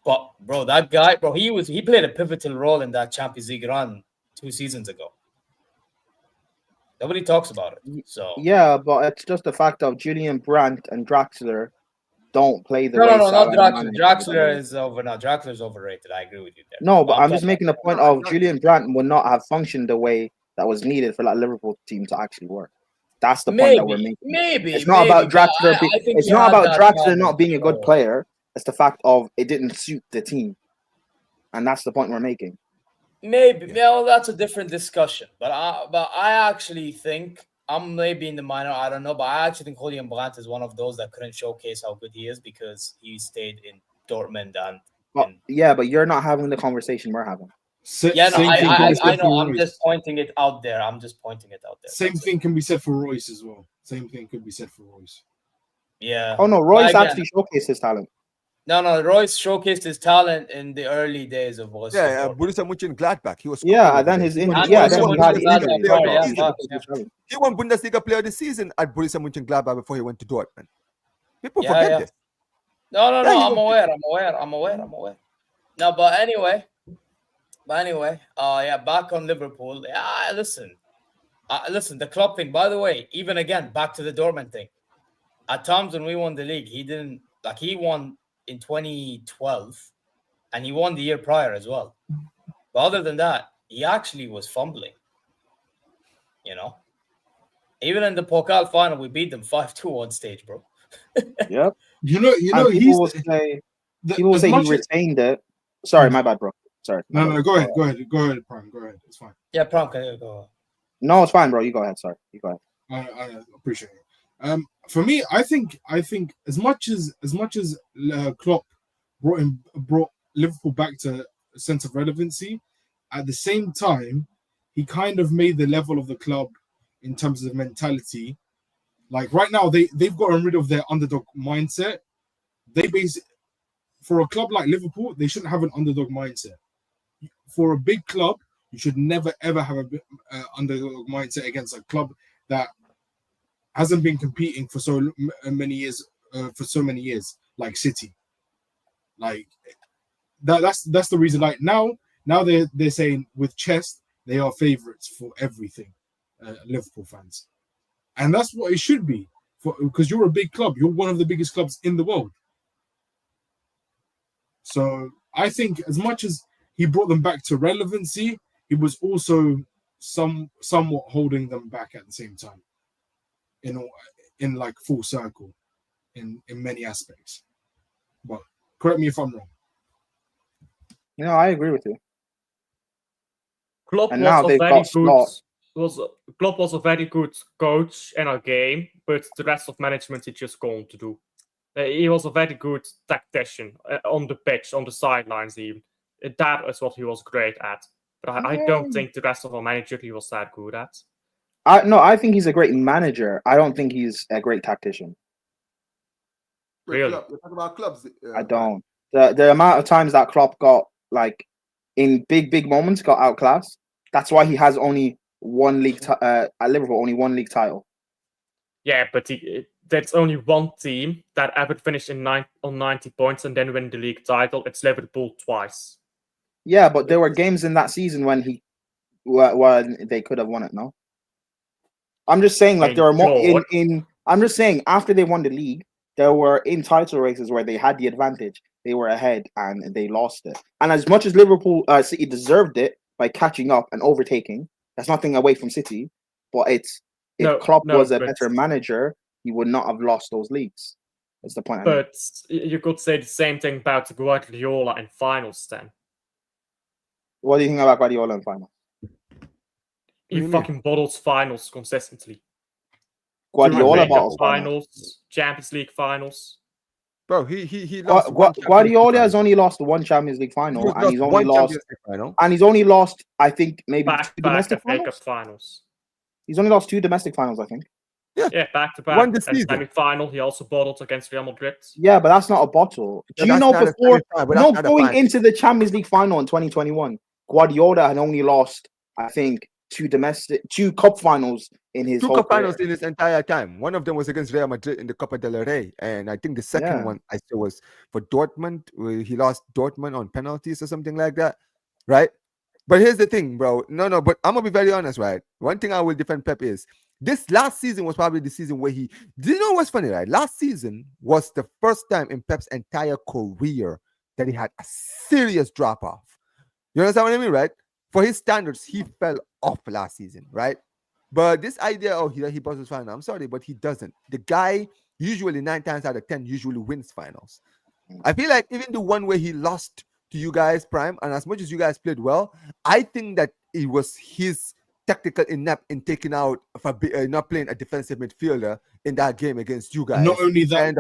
But bro, that guy, bro, he played a pivotal role in that Champions League run 2 seasons ago. Nobody talks about it. So yeah, but it's just the fact of Julian Brandt and Draxler don't play the No, way no, no, not Salah Draxler. and Mane Draxler do. is over now. Draxler's overrated. I agree with you there. No, but I'm just talking making the point of Julian Brandt would not have functioned the way that was needed for that Liverpool team to actually work. That's the point that we're making. Maybe It's not about Draxler. I think It's he not had about that Draxler problem. not being a good player. It's the fact of it didn't suit the team, and that's the point we're making. Maybe, yeah, well, that's a different discussion. But I actually think I'm maybe in the minor. I don't know, but I actually think Julian Brandt is one of those that couldn't showcase how good he is because he stayed in Dortmund and. Yeah, but you're not having the conversation we're having. Yeah, no, I know. I'm just pointing it out there. Same thing can be said for Royce as well. Same thing could be said for Royce. Yeah. Oh no, Royce actually showcased his talent. No, Royce showcased his talent in the early days of Borussia. Yeah, Borussia Mönchengladbach. He was. Yeah, then his injury. Yeah, then he had injury. He won Bundesliga Player of the Season at Borussia Mönchengladbach before he went to Dortmund. People forget this. No, I'm aware. No, but anyway, back on Liverpool. Yeah, listen, the club thing. By the way, even again, back to the Dortmund thing. At times when we won the league, he won in 2012, and he won the year prior as well. But other than that, he actually was fumbling. You know, even in the Pokal final, we beat them 5-2 on stage, bro. Yep. You know, people will say he retained it. Sorry, my bad, bro. Sorry. No, go ahead, Prime. Go ahead. It's fine. Yeah, Prime, can you go? No, it's fine, bro. You go ahead. Sorry, you go ahead. I appreciate it. For me, I think as much as Klopp brought Liverpool back to a sense of relevancy, at the same time, he kind of made the level of the club in terms of mentality. Like right now, they've gotten rid of their underdog mindset. For a club like Liverpool, they shouldn't have an underdog mindset. For a big club, you should never ever have an underdog mindset against a club that hasn't been competing for so many years, like City. Like that's the reason. Like now they're saying with chest they are favourites for everything, Liverpool fans, and that's what it should be. Because you're a big club, you're one of the biggest clubs in the world. So I think as much as he brought them back to relevancy, he was also somewhat holding them back at the same time. In like full circle, in many aspects. But correct me if I'm wrong. No, I agree with you. Klopp was a very good coach in our game, but the rest of management he just gone to do. He was a very good tactician on the pitch, on the sidelines even. That is what he was great at. But I don't think the rest of our manager he was that good at. I think he's a great manager. I don't think he's a great tactician. Really? You're talking about clubs. I don't. The amount of times that Klopp got, like, in big moments, got outclassed. That's why he has only one league at Liverpool, only one league title. Yeah, but that's only one team that ever finished on 90 points and then win the league title. It's Liverpool twice. Yeah, but there were games in that season when they could have won it. No, I'm just saying, like, there are more I'm just saying after they won the league, there were in title races where they had the advantage. They were ahead and they lost it. And as much as Liverpool City deserved it by catching up and overtaking, that's nothing away from City. But if Klopp was a better manager, he would not have lost those leagues. That's the point. But you could say the same thing about Guardiola in finals then. What do you think about Guardiola in finals? He fucking bottles finals consistently. Guardiola bottles finals, Champions League finals. Bro, he lost. Guardiola has only lost one Champions League final, and he's only lost, I think, maybe two domestic finals. He's only lost two domestic finals, I think. Yeah, back to back. Won the season. Semi-final, he also bottled against Real Madrid. Yeah, but that's not a bottle. Do you know going into the Champions League final in 2021, Guardiola had only lost, I think, two cup finals in his whole career. In his entire time. One of them was against Real Madrid in the Copa del Rey, and I think the second one I saw was for Dortmund, where he lost Dortmund on penalties or something like that, right? But here's the thing, bro. No, but I'm gonna be very honest, right? One thing I will defend Pep is This last season was probably the season where he. Do you know what's funny, right? Last season was the first time in Pep's entire career that he had a serious drop off. You understand what I mean, right? For his standards, he fell off last season, right? But this idea, he bosses final. I'm sorry, but he doesn't. The guy usually 9 times out of 10 usually wins finals. I feel like even the one where he lost to you guys, Prime, and as much as you guys played well, I think that it was his tactical inept in taking out not playing a defensive midfielder in that game against you guys. Not only that,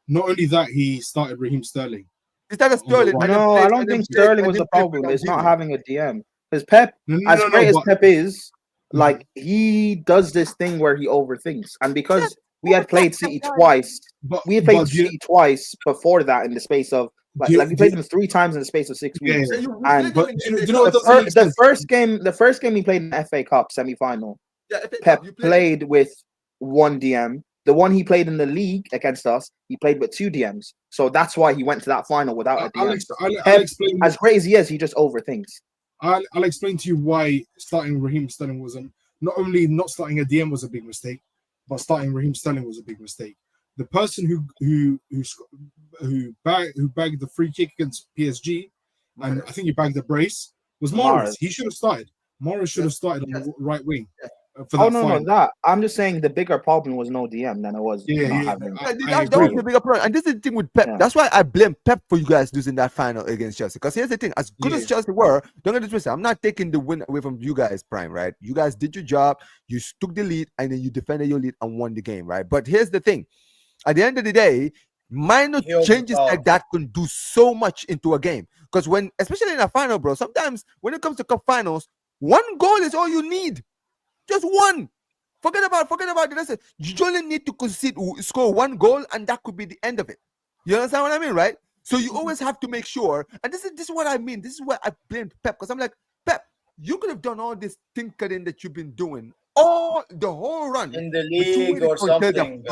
not only that, he started Raheem Sterling. He started Sterling. No, I don't think Sterling was the problem. It's not having a DM. Because Pep, as great as Pep is, like, he does this thing where he overthinks. And because we had played City twice, City twice before that in the space of like we played them 3 times in the space of 6 weeks. And the first game he played in the FA Cup semi-final, Pep played with 1 DM. The one he played in the league against us, he played with 2 DMs. So that's why he went to that final without a DM. I'll explain. As great as he is, he just overthinks. I'll explain to you why starting Raheem Sterling wasn't. Not only not starting a DM was a big mistake, but starting Raheem Sterling was a big mistake. The person who bagged the free kick against PSG, and I think he bagged the brace, was Morris. He should have started. Morris should have started on the right wing. That I'm just saying the bigger problem was no DM than it was not having. That was the bigger problem, and this is the thing with Pep. That's why I blame Pep for you guys losing that final against Chelsea. Because here's the thing: as good as Chelsea were, don't get it twisted. I'm not taking the win away from you guys, Prime. Right? You guys did your job. You took the lead, and then you defended your lead and won the game. Right? But here's the thing: at the end of the day, minor changes like that can do so much into a game. Because especially in a final, bro, sometimes when it comes to cup finals, 1 goal is all you need. Just 1. Forget about the rest. You only need to score 1 goal, and that could be the end of it. You understand what I mean, right? So you always have to make sure. And this is what I mean. This is where I blame Pep, because I'm like, Pep, you could have done all this tinkering that you've been doing the whole run in the league or something.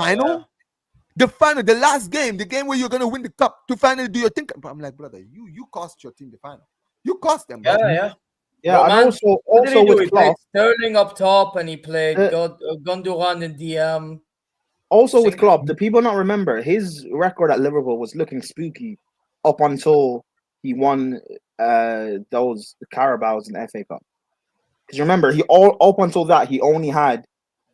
The final, the last game, the game where you're gonna win the cup to finally do your thing. But I'm like, brother, you cost your team the final. You cost them, brother. Yeah, and also with Klopp, Sterling up top, and he played Gundogan in DM. Also with Klopp, the people not remember his record at Liverpool was looking spooky up until he won those Carabaos in the FA Cup. Because remember, up until that he only had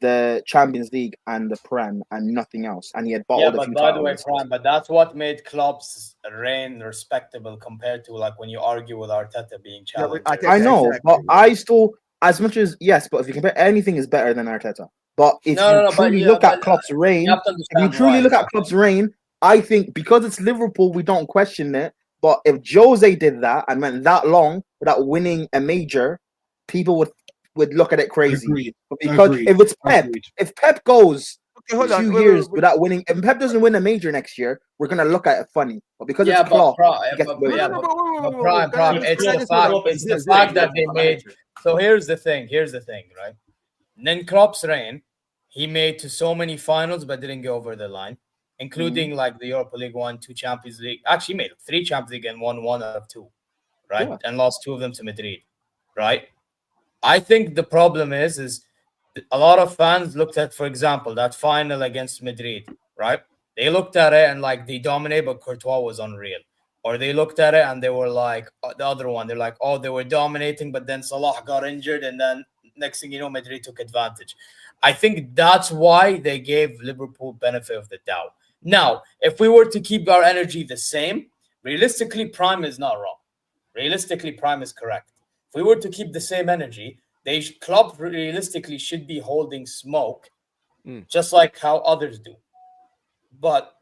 the Champions League and the Prem and nothing else, and he had bottled a few by the way, Prem, but that's what made Klopp's reign respectable compared to like when you argue with Arteta being challenged. I know, but I still, as much as but if you compare, anything is better than Arteta. But if you truly look at Klopp's reign, I think because it's Liverpool, we don't question it. But if Jose did that and went that long without winning a major, people would look at it crazy. Because if it's Pep, if Pep goes 2 years without winning, if Pep doesn't win a major next year, we're gonna look at it funny. But because it's Klopp, it's the fact that they made. So here's the thing, right? And then Klopp's reign, he made to so many finals but didn't go over the line, including like the Europa League 1, 2 Champions League. Actually, made 3 Champions League and won 1 out of 2, right? Yeah. And lost 2 of them to Madrid, right? I think the problem is a lot of fans looked at, for example, that final against Madrid, right? They looked at it and like they dominated, but Courtois was unreal. Or they looked at it and they were like, the other one, they're like, they were dominating, but then Salah got injured, and then next thing you know, Madrid took advantage. I think that's why they gave Liverpool benefit of the doubt. Now, if we were to keep our energy the same, realistically, Prime is not wrong. Realistically, Prime is correct. If we were to keep the same energy, Klopp realistically should be holding smoke, just like how others do. But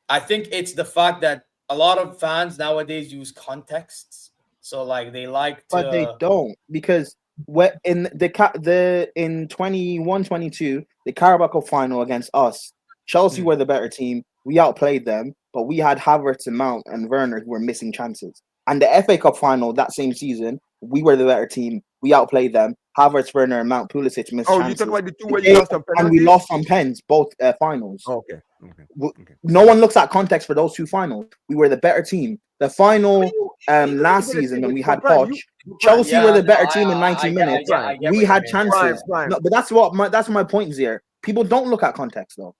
I think it's the fact that a lot of fans nowadays use contexts. So like they like to, but they don't, because in 21-22, the Carabao Cup final against us, Chelsea were the better team. We outplayed them, but we had Havertz and Mount and Werner who were missing chances. And the FA Cup final that same season, we were the better team. We outplayed them. Havertz, Werner, and Mount Pulisic missed chances. You talking about the 2 where you lost on penalties? And we lost on pens, both finals. Okay. No one looks at context for those 2 finals. We were the better team. The final last season when we had Poch, Chelsea Yeah, were the no, better team in 90 minutes. I get We what had you mean. chances. Prime. No, but that's my point, Zier. People don't look at context though.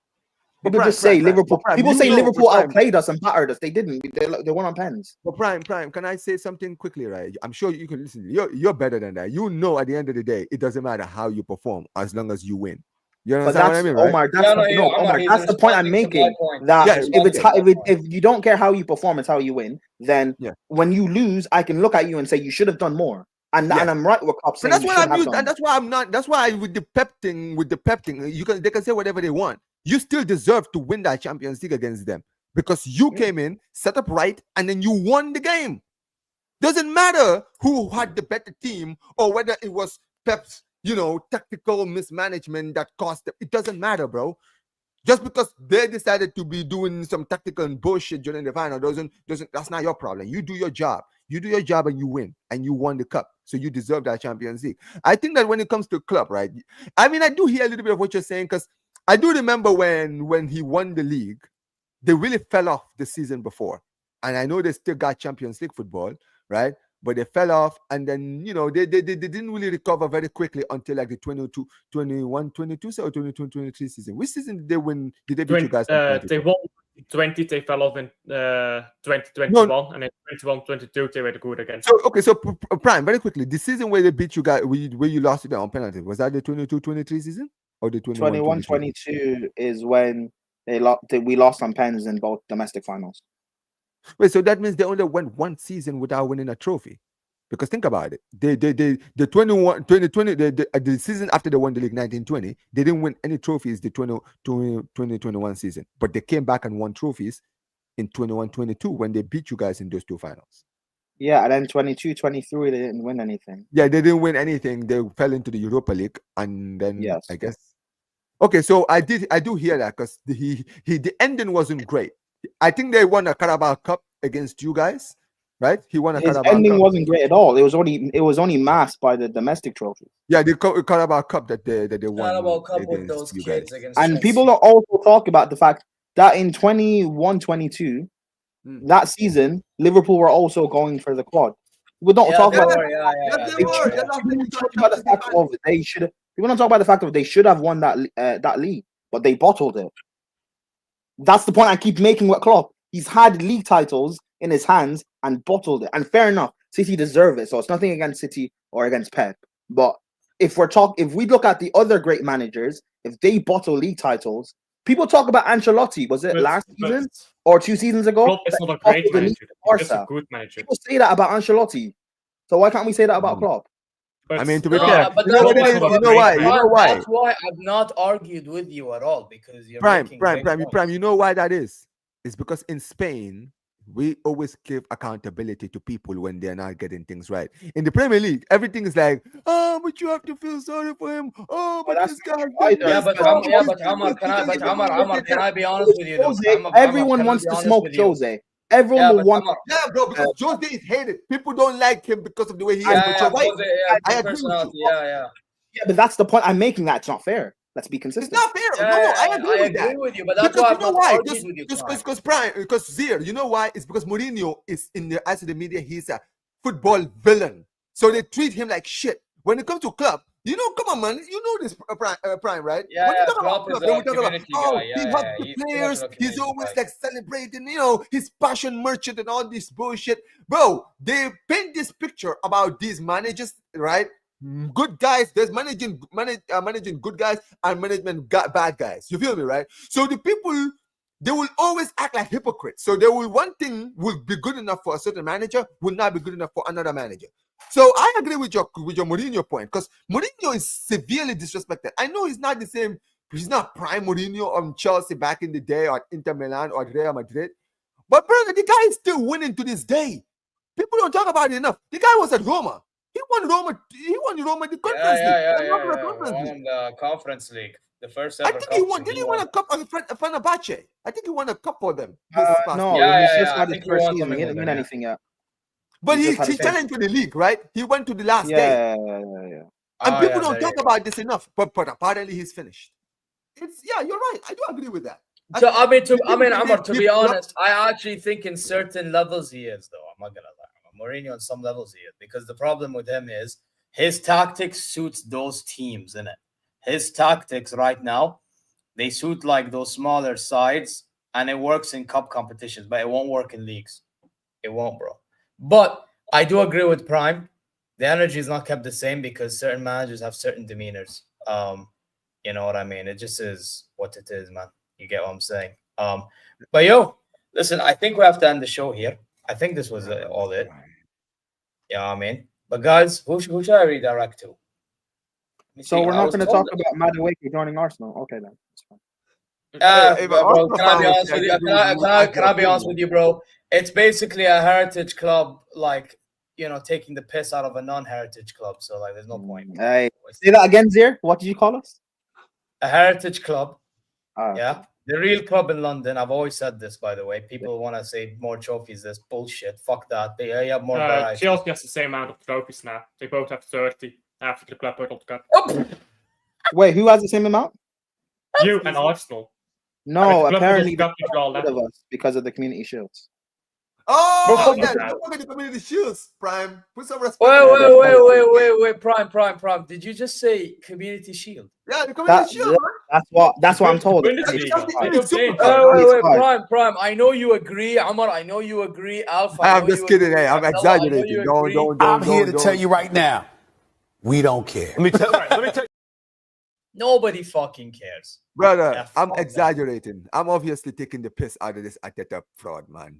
People Prime, just say Prime, Liverpool. Prime, People you say know, Liverpool Prime. outplayed us and battered us. They didn't. They won on pens. But Prime, can I say something quickly, right? I'm sure you can listen. You're better than that. You know, at the end of the day, it doesn't matter how you perform as long as you win. You But understand that's what I mean, right? Omar. That's Omar, he's that's the point I'm responding to my making. point. That Yeah, He's if it's responding to my point. if you don't care how you perform, it's how you win. Then Yeah. when you lose, I can look at you and say you should have done more. And Yeah. and I'm right with Klopp So saying that's you why should I'm have used, done and that's why I'm not. That's why with the pep thing, they can say whatever they want. You still deserve to win that Champions League against them because you came in, set up right, and then you won the game. Doesn't matter who had the better team or whether it was Pep's, tactical mismanagement that cost them. It doesn't matter, bro. Just because they decided to be doing some tactical and bullshit during the final doesn't that's not your problem. You do your job. You do your job and you win. And you won the cup. So you deserve that Champions League. I think that when it comes to club, right? I mean, I do hear a little bit of what you're saying, because I do remember when he won the league, they really fell off the season before. And I know they still got Champions League football, right? But they fell off, and then they didn't really recover very quickly until like the 22 or 22-23 season. Which season did they win? Did they beat you guys? They won 20. They fell off in 2021, and in 21-22 they were good again. So Prime, very quickly, the season where they beat you guys, where you lost it on penalty, was that the 22-23 season or the 21-22 is when we lost on pens in both domestic finals. Wait, so that means they only went one season without winning a trophy. Because think about it, the 2020, the season after they won the league 1920, they didn't win any trophies the 2021 season, but they came back and won trophies in 21-22 when they beat you guys in those two finals. Yeah, and then 22-23 they didn't win anything. Yeah, they didn't win anything. They fell into the Europa League, and then yes. I guess. Okay, so I do hear that, because the ending wasn't great. I think they won a Carabao Cup against you guys, right? He won a His Carabao ending Cup. wasn't great at all. It was only masked by the domestic trophy. Yeah, the Carabao Cup that they won. Carabao Cup with those kids against and Chelsea. People are also talk about the fact that in 21-22, that season, Liverpool were also going for the quad. People don't talk about the fact of they should. People don't talk about the fact of they should have won that league, but they bottled it. That's the point I keep making with Klopp. He's had league titles in his hands and bottled it. And fair enough, City deserve it. So it's nothing against City or against Pep. But if we look at the other great managers, if they bottle league titles, people talk about Ancelotti. Was it last season or 2 seasons ago? Klopp is not a great manager. He's a good manager. People say that about Ancelotti. So why can't we say that about Klopp? I mean, to be fair, you know why? That's why I've not argued with you at all, because you're Prime. You know why that is? It's because in Spain, we always give accountability to people when they're not getting things right. In the Premier League, everything is like, oh, but you have to feel sorry for him. Oh, but this guy. But Omar, can I be honest with you? Everyone wants to smoke Jose. Everyone will want. Yeah, bro, because Jose is hated. People don't like him because of the way he is. I agree with you. Yeah, but that's the point I'm making. That's not fair. Let's be consistent. It's not fair. I agree with you, but that's why I'm not arguing with you. Because Zier, you know why? It's because Mourinho is in the eyes of the media. He's a football villain, so they treat him like shit. When it comes to club, come on, man. You know this, Prime, right? Yeah, when you talk about club, they will talk about, he hugs the players. He's always like celebrating, his passion merchant and all this bullshit. Bro, they paint this picture about these managers, right? Good guys, there's managing good guys and management bad guys. You feel me, right? So the people, they will always act like hypocrites. So one thing will be good enough for a certain manager, will not be good enough for another manager. So I agree with your Mourinho point, because Mourinho is severely disrespected. I know he's not the same. He's not prime Mourinho on Chelsea back in the day, or Inter Milan or Real Madrid. But brother, the guy is still winning to this day. People don't talk about it enough. The guy was at Roma. He won Roma the Conference League. Won the Conference League. The first ever. I think he won. Did he win a cup on Fenerbahce? I think he won a cup for them. No, he's just had his first season. He didn't win anything yet. But he challenged to the league, right? He went to the last day. Yeah. And people don't talk about this enough. But apparently he's finished. You're right. I do agree with that. So Omar, to be honest, I actually think in certain levels he is, though. I'm not gonna lie. Mourinho on some levels here, because the problem with him is his tactics suits those teams, innit? His tactics right now, they suit like those smaller sides, and it works in cup competitions, but it won't work in leagues. It won't, bro. But I do agree with Prime. The energy is not kept the same because certain managers have certain demeanors. You know what I mean? It just is what it is, man. You get what I'm saying? But yo, listen, I think we have to end the show here. I think this was all it. You know what I mean? But guys, who should I redirect to? So we're not going to talk about Madueke joining Arsenal. Okay, then. Bro, can I be honest with you? Can I be honest with you, bro? It's basically a heritage club, like, you know, taking the piss out of a non-heritage club. So, like, there's no point. Hey, say that again, Zier. What did you call us? A heritage club. Yeah. The real club in London. I've always said this, by the way. People want to say more trophies. This bullshit. Fuck that. They have more variety. Chelsea has the same amount of trophies now. They both have 30 after the Club World Cup. Oh. Wait, who has the same amount? You and Arsenal. No, apparently because of the community shields. Oh, yeah, don't forget the community shields, Prime. Put some respect. Wait, Prime. Did you just say community shield? Yeah, the community shield. That's what I'm told. Wait, Prime. I know you agree, Omar. I know you agree, Alpha. I'm just kidding. Hey, I'm exaggerating. Don't. I'm here to tell you right now, we don't care. Let me tell you. Nobody fucking cares. Brother, Yeah, I'm exaggerating. I'm obviously taking the piss out of this Ateta fraud, man.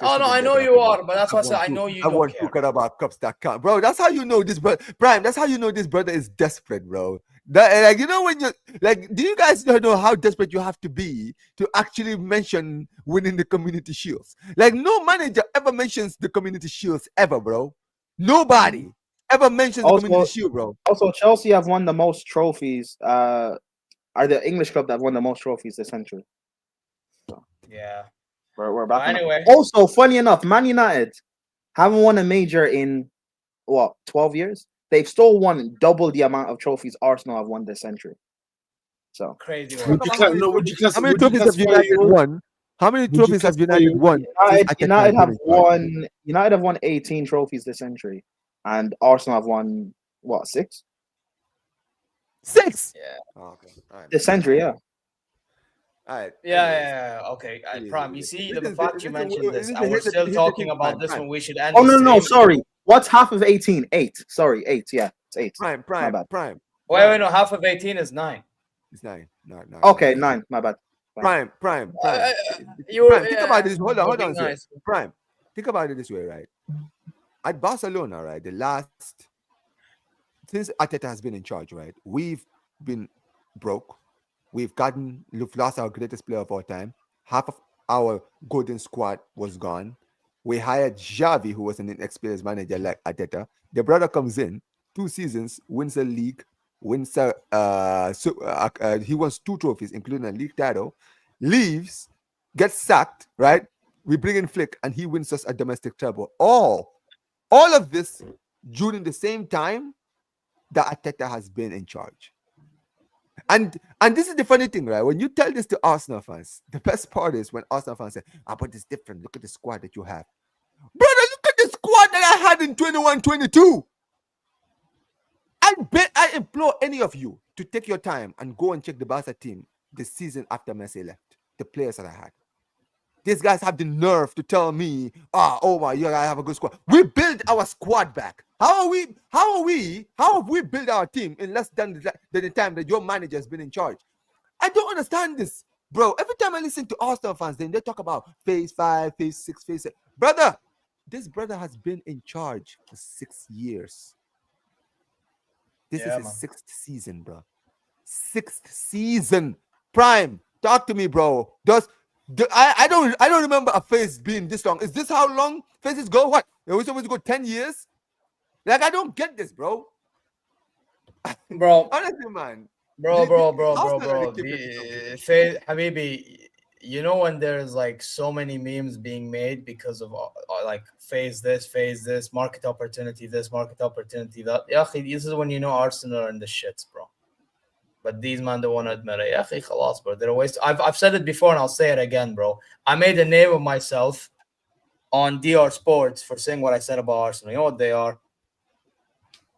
Oh, no, I know you are, but that's why I said I know you don't care. I want to care about cups.com. Bro, that's how you know this brother. Prime, that's how you know this brother is desperate, bro. Like, you know, when you like, do you guys know how desperate you have to be to actually mention winning the community shields? Like, no manager ever mentions the community shields ever, bro. Nobody ever mentions the community shield, bro. Also, Chelsea have won the most trophies. Are the English club that have won the most trophies this century. So, yeah. We're back. Anyway. Also, funny enough, Man United haven't won a major in 12 years. They've still won double the amount of trophies Arsenal have won this century. So crazy. How many trophies have United won? How many trophies has United won? United have won 18 trophies this century, and Arsenal have won 6? 6. Yeah. Oh, okay. All right. This century, yeah. All right. Yeah. Okay. Prime, you see, the fact you mentioned this, and we're still talking about this when we should end. Oh, no, sorry. What's half of 18? 8. Sorry, 8. Yeah, it's 8. Prime. Wait, no, half of 18 is 9. It's 9. No. Okay, 9. My bad. Prime. Prime, think about this. Hold on. Nice. Prime, think about it this way, right? At Barcelona, right, since Ateta has been in charge, right, we've been broke. We've lost our greatest player of all time. Half of our golden squad was gone. We hired Xavi, who was an inexperienced manager like Ateta. The brother comes in, 2 seasons, wins a league, he wins 2 trophies, including a league title, leaves, gets sacked, right? We bring in Flick, and he wins us a domestic treble. All of this during the same time that Ateta has been in charge. And this is the funny thing, right? When you tell this to Arsenal fans, the best part is when Arsenal fans say, but it's different. Look at the squad that you have. Brother, look at the squad that I had in 21-22. I implore any of you to take your time and go and check the Barca team the season after Messi left. The players that I had. These guys have the nerve to tell me, you gotta have a good squad. We built our squad back. How have we built our team in less than the time that your manager has been in charge? I don't understand this, bro. Every time I listen to Arsenal fans, then they talk about phase 5, phase 6, phase 7. Brother, this brother has been in charge for 6 years. This is his 6th season, bro. 6th season. Prime, talk to me, bro. I don't remember a phase being this long. Is this how long phases go? What? They always go 10 years? Like, I don't get this, bro. Bro. Honestly, man. Bro. Habibi, you know when there's like so many memes being made because of like phase this, market opportunity, this, market opportunity, that. Yeah, this is when you know Arsenal are in the shits, bro. But these man don't want to admit it. Yeah, khalas, bro. They're a waste. I've said it before and I'll say it again, bro. I made a name of myself on DR Sports for saying what I said about Arsenal. You know what they are?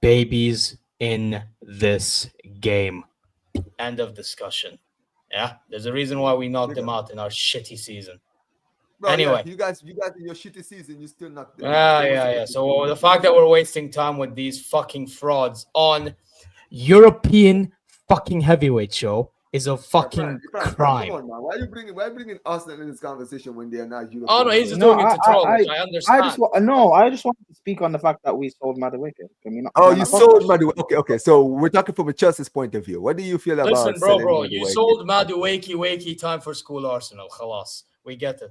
Babies in this game. End of discussion. Yeah, there's a reason why we knocked them out in our shitty season. Bro, anyway, you guys in your shitty season, you still not. Yeah. So the fact that we're wasting time with these fucking frauds on European fucking heavyweight show is a fucking crime. Come on, man. Why are you bringing Arsenal in this conversation when they are not European? Oh no, he's just doing it to troll, which I understand. I just want to speak on the fact that we sold Madueke. You sold Madueke. Okay. So we're talking from a Chelsea's point of view. What do you feel about? Listen, bro, you sold Madueke time for school Arsenal. Khalas, we get it.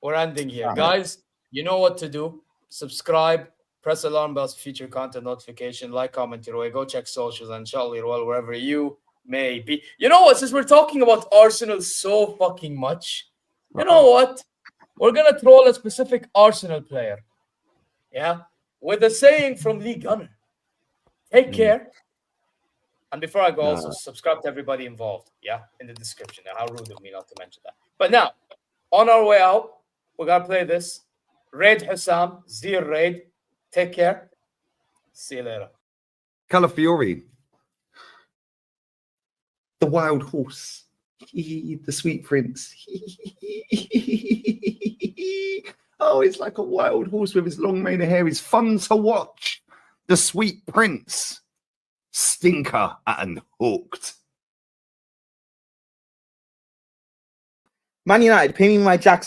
We're ending here, guys. You know what to do. Subscribe, press alarm bells for future content notification, like, comment your way, go check socials, and inshallah, well, wherever you may be. You know what? Since we're talking about Arsenal so fucking much, you know what? We're gonna troll a specific Arsenal player. Yeah, with a saying from Lee Gunner. Take care. And before I go, also subscribe to everybody involved. Yeah, in the description. Now, how rude of me not to mention that. But now, on our way out, we're gonna play this. Raid Hussam, Zeer Raid. Take care. See you later. Calafiori. The wild horse. The sweet prince. Oh, it's like a wild horse with his long mane of hair. He's fun to watch. The sweet prince. Stinker and hooked. Man United, pay me my Jackson.